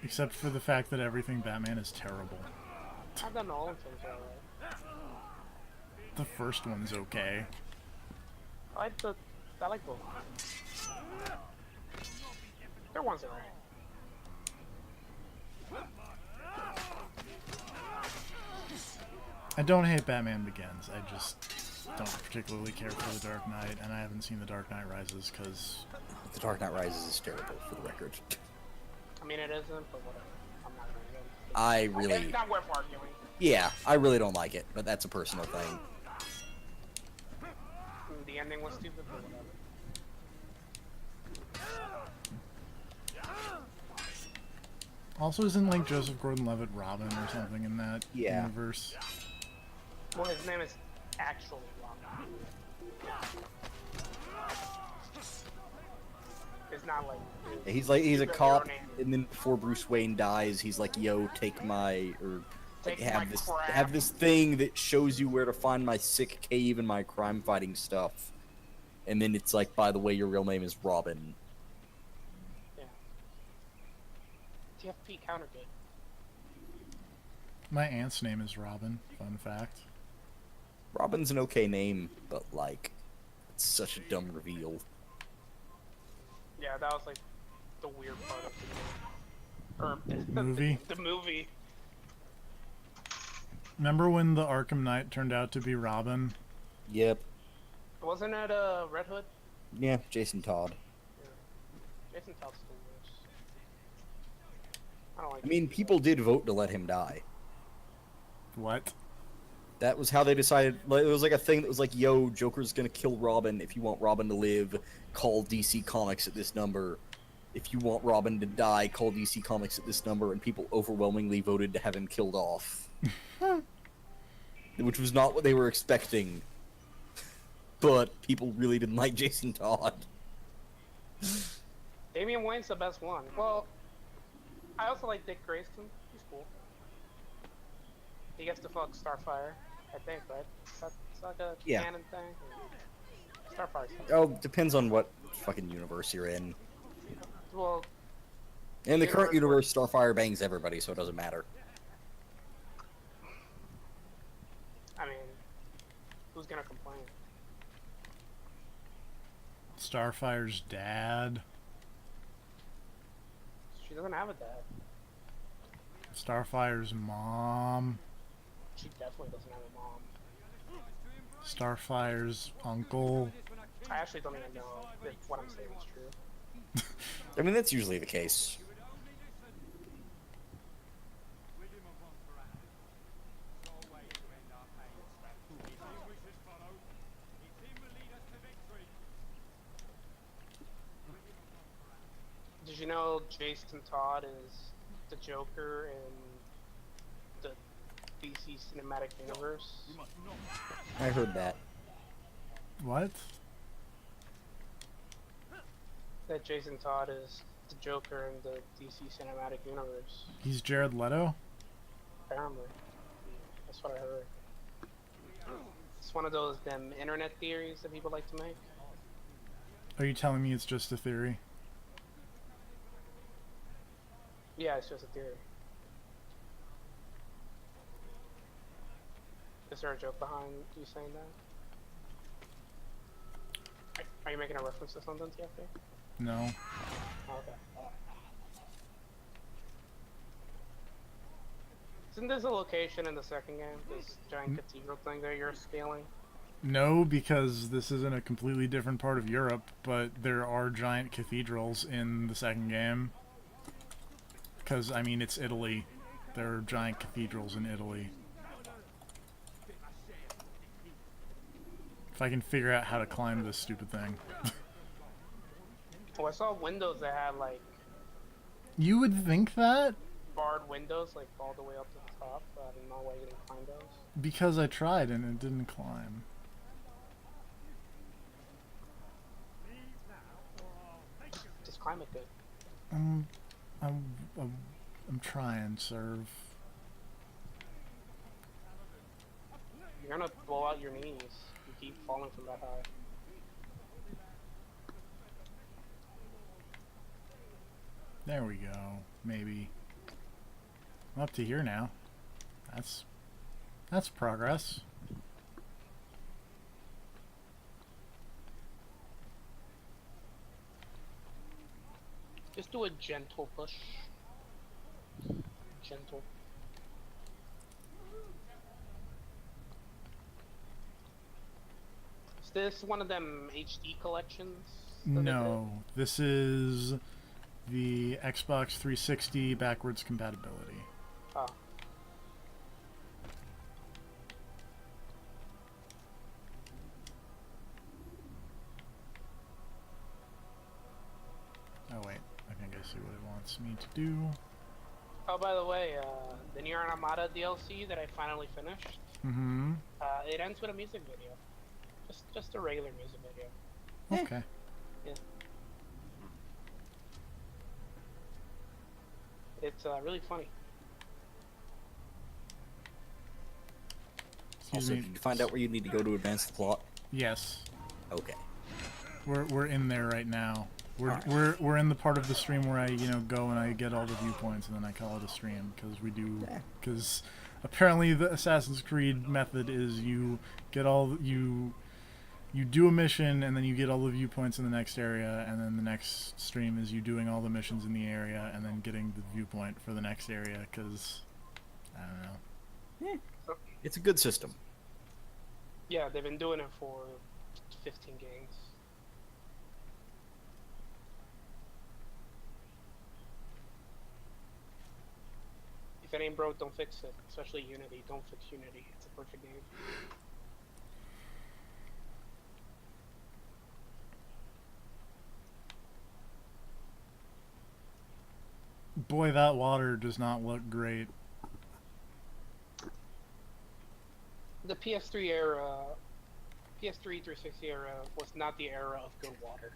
Except for the fact that everything Batman is terrible. I've done all of things alright. The first one's okay. I like both. Their ones are right. I don't hate Batman Begins. I just don't particularly care for The Dark Knight, and I haven't seen The Dark Knight Rises because The Dark Knight Rises is terrible, for the record. I mean, it isn't, but whatever. I'm not gonna go. I really. It's not worth arguing. Yeah, I really don't like it, but that's a personal thing. The ending was stupid, but whatever. also isn't like Joseph Gordon-Levitt Robin or something in that Yeah. universe. Well, his name is actually Robin. It's not like. He's like he's a superhero cop, name. and then before Bruce Wayne dies, he's like, "Yo, take my or like, Take my crap." have this thing that shows you where to find my sick cave and my crime-fighting stuff." And then it's like, by the way, your real name is Robin. Yeah. TFP countered it. My aunt's name is Robin, fun fact. Robin's an okay name, but like, it's such a dumb reveal. Yeah, that was like the weird part of the game. Or Movie? the movie. Remember when the Arkham Knight turned out to be Robin? Yep. Wasn't it Red Hood? Yeah, Jason Todd. Jason Todd's still worse. I don't like I mean, people did vote to let him die. What? That was how they decided. Like, it was like a thing that was like, "Yo, Joker's gonna kill Robin. If you want Robin to live, call DC Comics at this number. If you want Robin to die, call DC Comics at this number." And people overwhelmingly voted to have him killed off, which was not what they were expecting. But people really didn't like Jason Todd. Damian Wayne's the best one. Well, I also like Dick Grayson. He's cool. He gets to fuck Starfire, I think, right? That's like a Yeah. canon thing. Starfire's fine. Oh, depends on what fucking universe you're in. Well, In the current Universe- universe, Starfire bangs everybody, so it doesn't matter. I mean, who's gonna complain? Starfire's dad. She doesn't have a dad. Starfire's mom. She definitely doesn't have a mom. Starfire's uncle. I actually don't even know if what I'm saying is true. I mean, that's usually the case. Did you know Jason Todd is the Joker in the DC Cinematic Universe? I heard that. What? That Jason Todd is the Joker in the DC Cinematic Universe. He's Jared Leto? Apparently. That's what I heard. It's one of those them internet theories that people like to make. Are you telling me it's just a theory? Yeah, it's just a theory. Is there a joke behind you saying that? Are you making a reference to something, TFP? No. Oh, okay. Isn't this a location in the second game? This giant cathedral thing that you're scaling? No, because this isn't a completely different part of Europe, but there are giant cathedrals in the second game. Because, I mean, it's Italy. There are giant cathedrals in Italy. If I can figure out how to climb this stupid thing. Oh, I saw windows that had like You would think that? barred windows, like all the way up to the top. So I didn't know why you didn't climb those. Because I tried and it didn't climb. Just climb it good. I'm trying, Serve. You're gonna blow out your knees. You keep falling from that high. There we go. Maybe. I'm up to here now. That's progress. Just do a gentle push. Gentle. Is this one of them HD collections? that they No, this is the Xbox 360 backwards compatibility. did? Oh. Oh wait, I think I see what it wants me to do. Oh, by the way, the Nier Automata DLC that I finally finished, Mm-hmm. it ends with a music video. Just a regular music video. Okay. Yeah. It's really funny. Excuse Also, me. did you find out where you need to go to advance the plot? Yes. Okay. We're in there right now. We're in the part of the stream where I go and I get all the viewpoints and then I call it a stream because apparently the Assassin's Creed method is you do a mission and then you get all the viewpoints in the next area, and then the next stream is you doing all the missions in the area and then getting the viewpoint for the next area, because I don't know. It's a good system. Yeah, they've been doing it for 15 games. If it ain't broke, don't fix it. Especially Unity. Don't fix Unity. It's a perfect game. Boy, that water does not look great. The PS3 era, PS3 360 era was not the era of good water.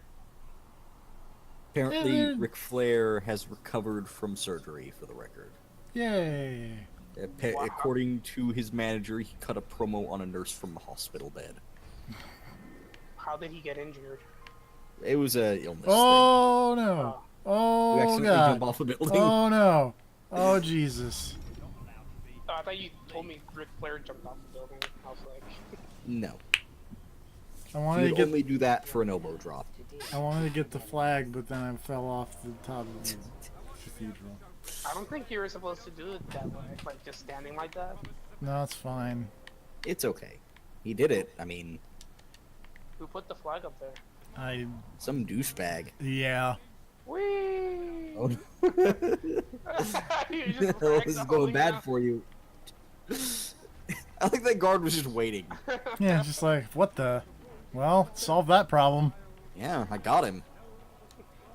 Apparently, Yeah, Ric Flair has recovered from surgery, for the record. Yay! Wow. According to his manager, he cut a promo on a nurse from a hospital bed. How did he get injured? It was a illness Oh no! Oh. thing. Oh You accidentally jump god! off a building. Oh no! Oh Jesus! Oh, I thought you told me Ric Flair jumped off the building. I was like, No. I He wanted to would get only do that for an elbow drop. the flag, but then I fell off the top of the cathedral. I don't think you were supposed to do it that way, like just standing like that. No, it's fine. It's okay. He did it. I mean, Who put the flag up there? some douchebag. Yeah. Whee! Oh, You just this is going bad for you. I think that guard was just waiting. Yeah, just like, what the? Well, solve that problem. Yeah, I got him.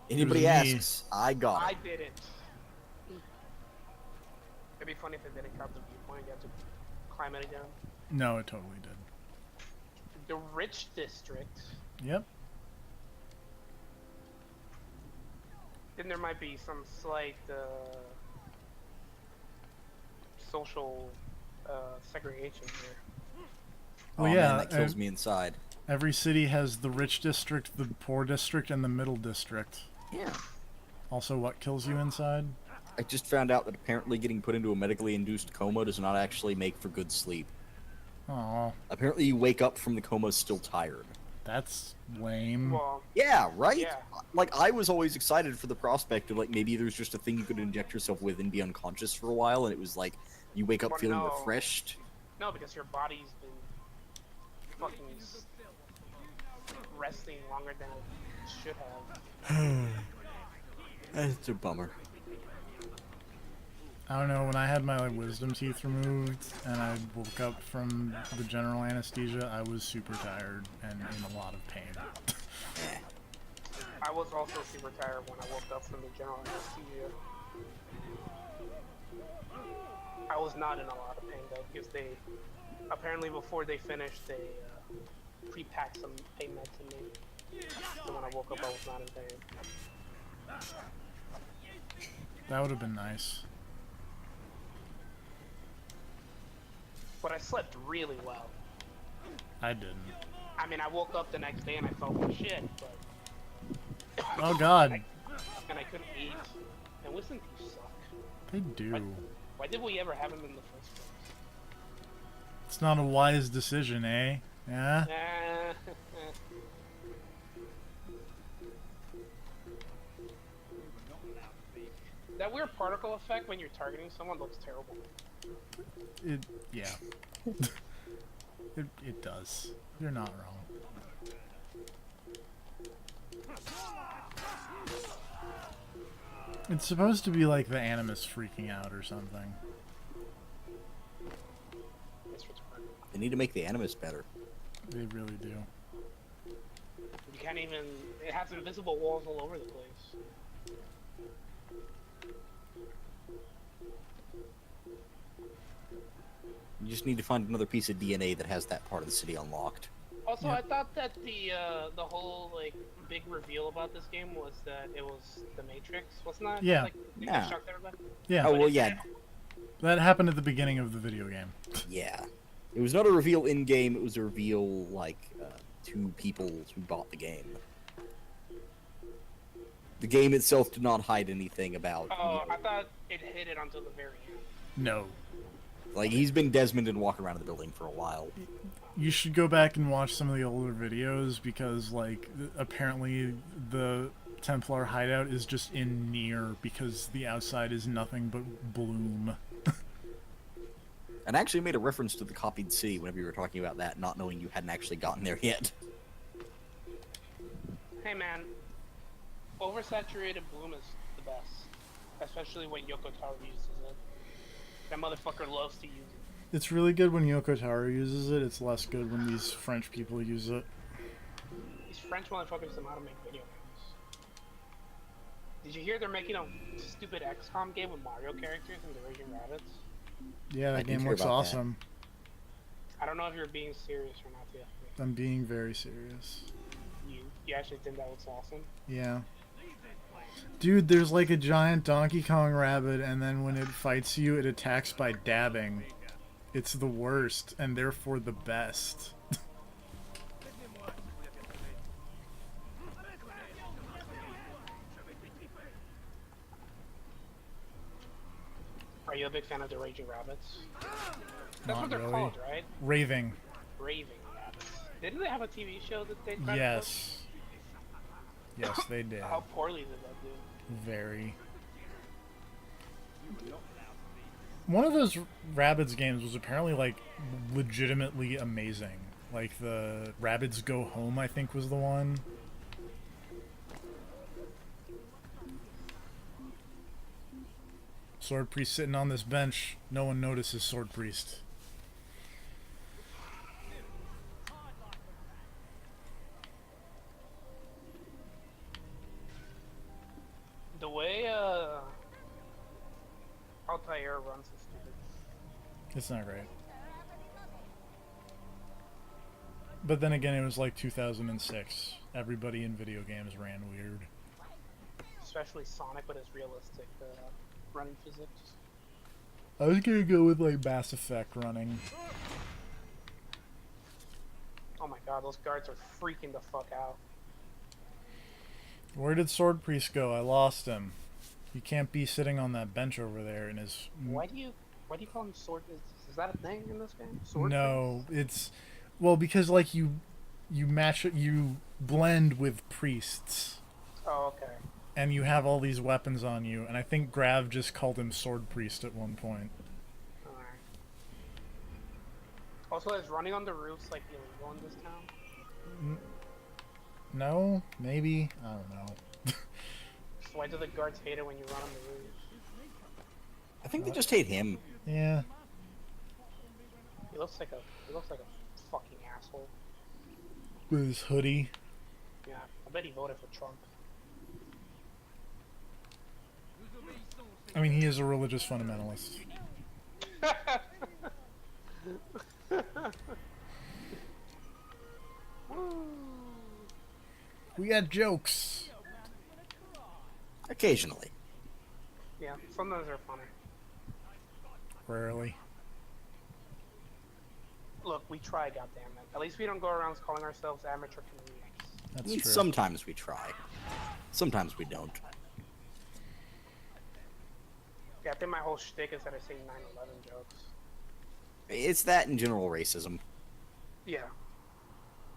Anybody me. asks, I got I him. did it. It'd be funny if it didn't count the viewpoint. You have to climb it again. No, it totally did. The rich district. Yep. Then there might be some slight social segregation here. Oh Well, yeah, man, that kills me inside. Every city has the rich district, the poor district, and the middle district. Yeah. Also, what kills you inside? I just found out that apparently getting put into a medically induced coma does not actually make for good sleep. Oh, Apparently you wake up from the coma still tired. that's lame. Well, Yeah, right? Yeah. Like, I was always excited for the prospect of, like, maybe there's just a thing you could inject yourself with and be unconscious for a while, and it was like, you wake up Well, feeling no. refreshed. no, because your body's been fucking resting longer than it should have. That's a bummer. I don't know, when I had my like wisdom teeth removed and I woke up from the general anesthesia, I was super tired and in a lot of pain. I was also super tired when I woke up from the general anesthesia. I was not in a lot of pain though, because they apparently before they finished, they pre-packed some pain meds in me. So when I woke up, I was not in pain. That would have been nice. But I slept really well. I didn't. I mean, I woke up the next day and I felt like shit, but... Oh god. And I couldn't eat. And wisdom teeth suck. They do. Why did we ever have them in the first place? It's not a wise decision, eh? Yeah? That weird particle effect when you're targeting someone looks terrible. Yeah. it does. You're not wrong. It's supposed to be like the Animus freaking out or something. They need to make the Animus better. They really do. You can't even... It has invisible walls all over the place. You just need to find another piece of DNA that has that part of the city unlocked. Also, I thought that the whole like big reveal about this game was that it was the Matrix, wasn't that? Yeah. Like, Yeah. shocked everybody? Yeah. Oh, But well, it yeah. said- That happened at the beginning of the video game. Yeah. It was not a reveal in-game, it was a reveal, like, to people who bought the game. The game itself did not hide anything about... Oh, I thought it hid it until the very end. No. Like, he's been Desmond and walking around the building for a while. You should go back and watch some of the older videos because, like, apparently the Templar hideout is just in Nier because the outside is nothing but bloom. And I actually made a reference to the copied city whenever you were talking about that, not knowing you hadn't actually gotten there yet. Hey man, oversaturated bloom is the best. Especially when Yoko Taro uses it. That motherfucker loves to use it. It's really good when Yoko Taro uses it. It's less good when these French people use it. These French motherfuckers know how to make video games. Did you hear they're making a stupid XCOM game with Mario characters and the Raging Rabbits? Yeah, I that did game hear looks about that. awesome. I don't know if you're being serious or not, yet. I'm being very serious. You actually think that looks awesome? Yeah. Dude, there's like a giant Donkey Kong rabbit, and then when it fights you, it attacks by dabbing. It's the worst, and therefore the best. Are you a big fan of the Raging Rabbits? That's Not what they're really. called, right? Raving. Raving Rabbits. Didn't they have a TV show that they tried Yes. Yes, they to did. put? How poorly did that do? Very. One of those Rabbids games was apparently, like, legitimately amazing. Like, the Rabbids Go Home, I think, was the one. Sword Priest sitting on this bench. No one notices Sword Priest. The way Altair runs is stupid. It's not great. But then again, it was like 2006. Everybody in video games ran weird. Especially Sonic with his realistic running physics. I was gonna go with like Mass Effect running. Oh my god, those guards are freaking the fuck out. Where did Sword Priest go? I lost him. He can't be sitting on that bench over there in his... Why do you call him sword? Is that a thing in this game? Sword No, it's... Well, because like you blend with priests. Oh, okay. And you have all these weapons on you, and I think Grav just called him Sword Priest at one point. Alright. Also, is running on the roofs like illegal in this town? No? Maybe? I don't know. So why do the guards hate it when you run on the roofs? I think they just hate him. Yeah. He looks like a fucking asshole. With his hoodie. Yeah, I bet he voted for Trump. I mean, he is a religious fundamentalist. We got jokes. Occasionally. Yeah, sometimes they're funny. Rarely. Look, we try, goddammit. At least we don't go around calling ourselves amateur comedians. I That's mean, true. sometimes we try. Sometimes we don't. Yeah, I think my whole shtick is that I say 9/11 jokes. It's that and general racism. Yeah.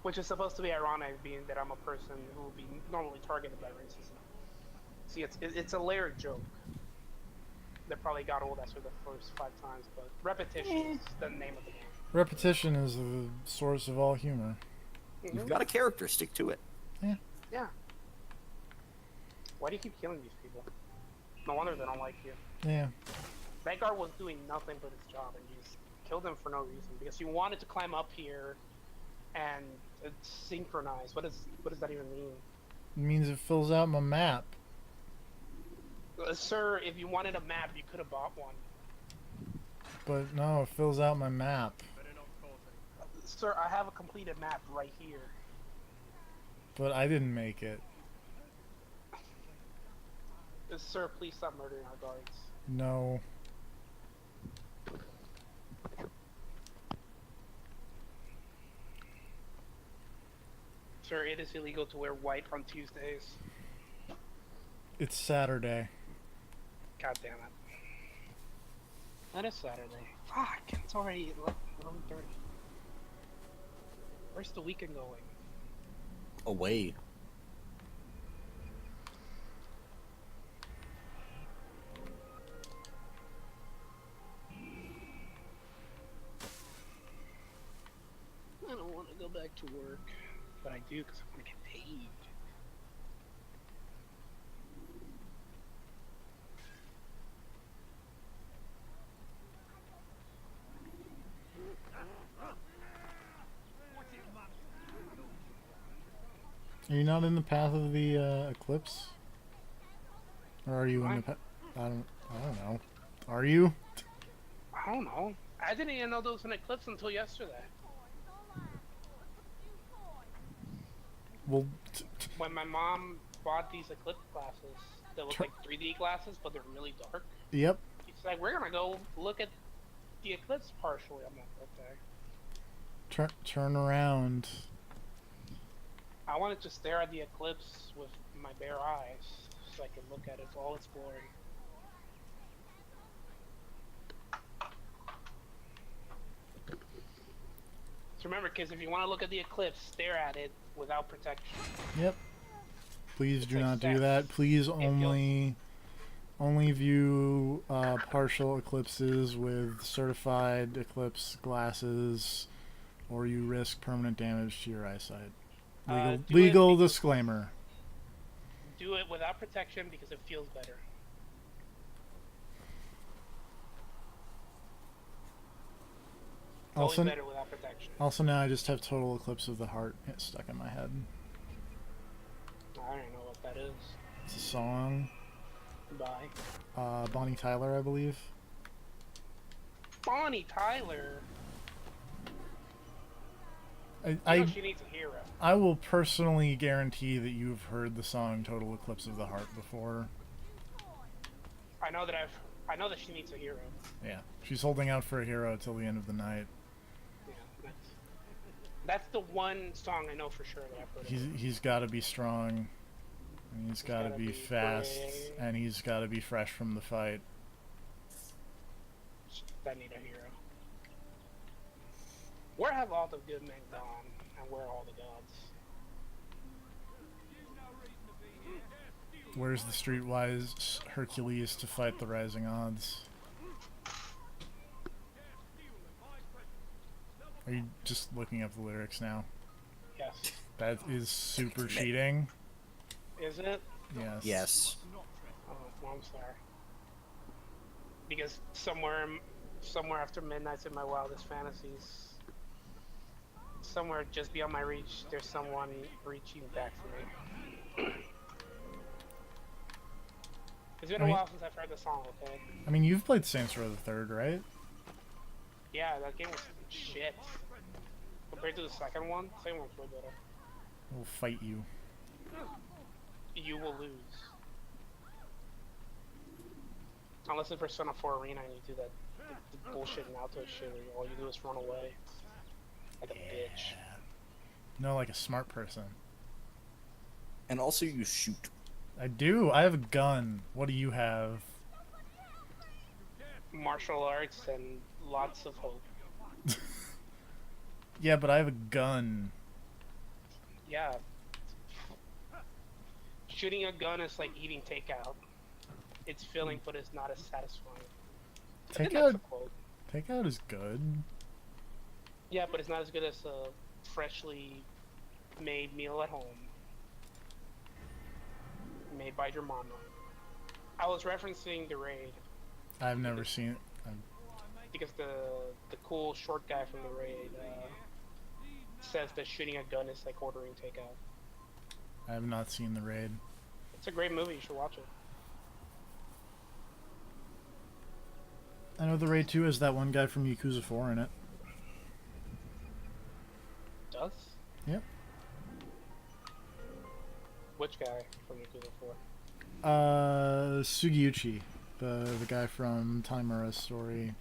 Which is supposed to be ironic, being that I'm a person who will be normally targeted by racism. See, it's a layered joke. That probably got old after the first 5 times, but repetition is the name of the game. Repetition is the source of all humor. You've got a character, stick to it. Yeah. Why do you keep killing these people? No wonder they don't like you. Yeah. Vanguard was doing nothing but his job, and you just killed him for no reason because you wanted to climb up here and synchronize. What does that even mean? It means it fills out my map. Sir, if you wanted a map, you could have bought one. But no, it fills out my map. Sir, I have a completed map right here. But I didn't make it. Sir, please stop murdering our guards. No. Sir, it is illegal to wear white on Tuesdays. It's Saturday. God damn it. That is Saturday. Fuck, it's already 11:30. Where's the weekend going? Away. I don't want to go back to work, but I do because I want to get paid. Are you not in the path of the eclipse? Or are you in the path? I don't know. Are you? I don't know. I didn't even know there was an eclipse until yesterday. Well, When my mom bought these eclipse glasses that look like 3D glasses, but they're really dark. yep. She's like, we're gonna go look at the eclipse partially. I'm like, okay. Turn around. I wanted to stare at the eclipse with my bare eyes so I could look at it all its glory. So remember, kids, if you want to look at the eclipse, stare at it without protection. Yep. Please do like not do sex. that. Please you'll- only view partial eclipses with certified eclipse glasses, or you risk permanent damage to your eyesight. Do Legal it- disclaimer. Do it without protection because it feels better. It's always Also, better without protection. also now I just have total eclipse of the heart stuck in my head. I don't know what that is. It's a song. Bye. Bonnie Tyler, I believe. Bonnie Tyler. I, You know I she needs a hero. I will personally guarantee that you've heard the song "Total Eclipse of the Heart" before. I know that she needs a hero. Yeah, she's holding out for a hero till the end of the night. Yeah, that's the one song I know for sure that I've heard. He's got to be strong, and he's got to gotta be be fast, brave. and he's got to be fresh from the fight. That need a hero. Where have all the good men gone, and where are all the gods? Where's the streetwise Hercules to fight the rising odds? Are you just looking up the lyrics now? Yes. That is super cheating. Is it? Yes. Yes. Oh, well, I'm sorry. because somewhere after midnight's in my wildest fantasies, somewhere just beyond my reach, there's someone reaching back for me. It's been a while since I've heard the song, okay? I mean, you've played Saints Row the Third, right? Yeah, that game was shit. Compared to the second one, the second one's way better. We'll fight you. You will lose. Unless it's Persona 4 Arena and you do that the bullshit Naruto shit where all you do is run away. Like a bitch. No, like a smart person. And also you shoot. I do. I have a gun. What do you have? Martial arts and lots of hope. Yeah, but I have a gun. Yeah. Shooting a gun is like eating takeout. It's filling, but it's not as satisfying. I think that's a quote. Takeout is good. Yeah, but it's not as good as a freshly made meal at home. Made by your mama. I was referencing The Raid. I've never seen it. Because the cool short guy from The Raid says that shooting a gun is like ordering takeout. I have not seen The Raid. It's a great movie. You should watch it. I know The Raid 2 has that one guy from Yakuza 4 in it. Does? Yep. Which guy from Yakuza 4? Sugiyuchi, the guy from Tamura's story.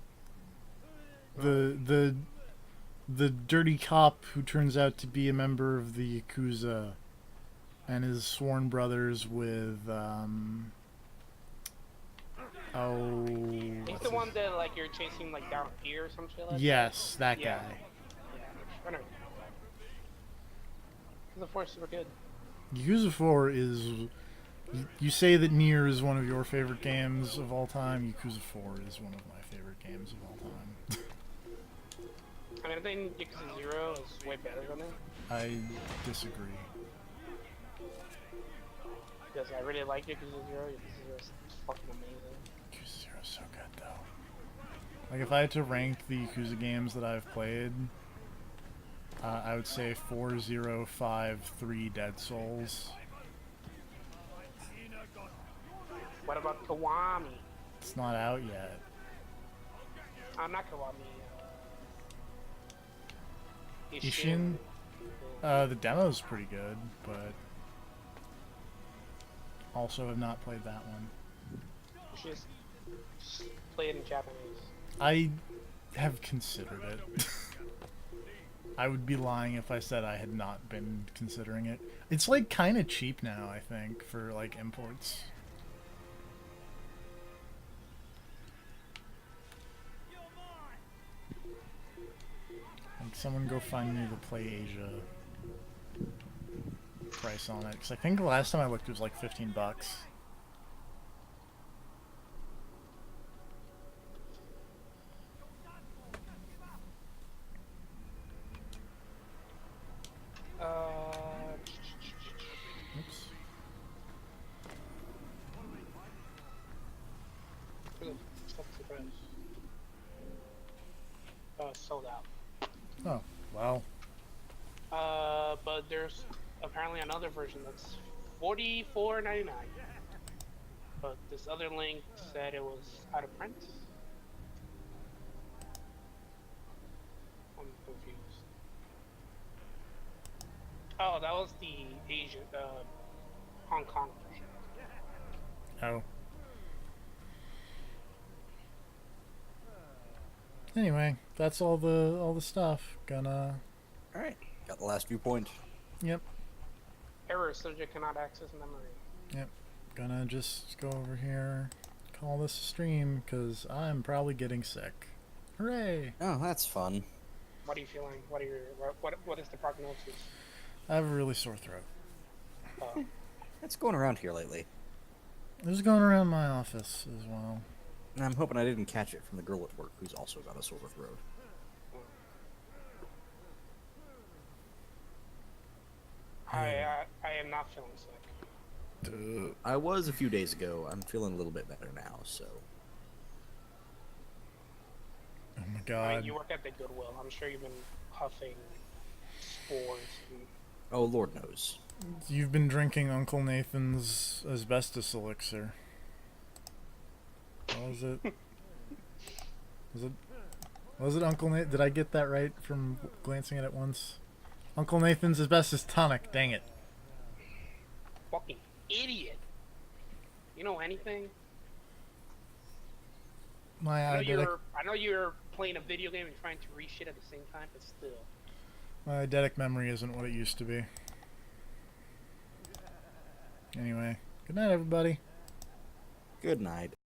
The dirty cop who turns out to be a member of the Yakuza and is sworn brothers with He's the one that like you're chasing like down a pier or some shit like that? Yes, that Yeah. guy. Yeah, I know. Yakuza 4 is super good. Yakuza 4 is... You say that Nier is one of your favorite games of all time. Yakuza 4 is one of my favorite games of all time. I mean, I think Yakuza 0 is way better than it. I disagree. Because I really like Yakuza 0. Yakuza 0 is fucking amazing. Yakuza 0 is so good, though. Like, if I had to rank the Yakuza games that I've played, I would say 4, 0, 5, 3 Dead Souls. What about Kiwami? It's not out yet. Not Kiwami. Ishin? The demo's pretty good, but also have not played that one. You should just play it in Japanese. I have considered it. I would be lying if I said I had not been considering it. It's like kind of cheap now, I think, for like imports. Like, someone go find me the Play Asia price on it, because I think the last time I looked it was like $15. Oops. Sold out. Oh, wow. But there's apparently another version that's $44.99. But this other link said it was out of print. I'm confused. Oh, that was the Asian, Hong Kong version. Oh. Anyway, that's all the stuff. Gonna. All right, got the last viewpoint. Yep. Error, subject cannot access memory. Yep. Gonna just go over here, call this a stream, because I'm probably getting sick. Hooray! Oh, that's fun. What are you feeling? What is the prognosis? I have a really sore throat. It's going around here lately. It was going around my office as well. And I'm hoping I didn't catch it from the girl at work who's also got a sore throat. I am not feeling sick. I was a few days ago. I'm feeling a little bit better now, so. Oh my I god. mean, you work at the Goodwill. I'm sure you've been huffing spores. And... Oh, Lord knows. You've been drinking Uncle Nathan's asbestos elixir. What was it? Was it Uncle Nathan? Did I get that right from glancing at it once? Uncle Nathan's asbestos tonic. Dang it. Fucking idiot. You know anything? My I eidetic, know you're playing a video game and trying to read shit at the same time, but still. my eidetic memory isn't what it used to be. Anyway, good night, everybody. Good night.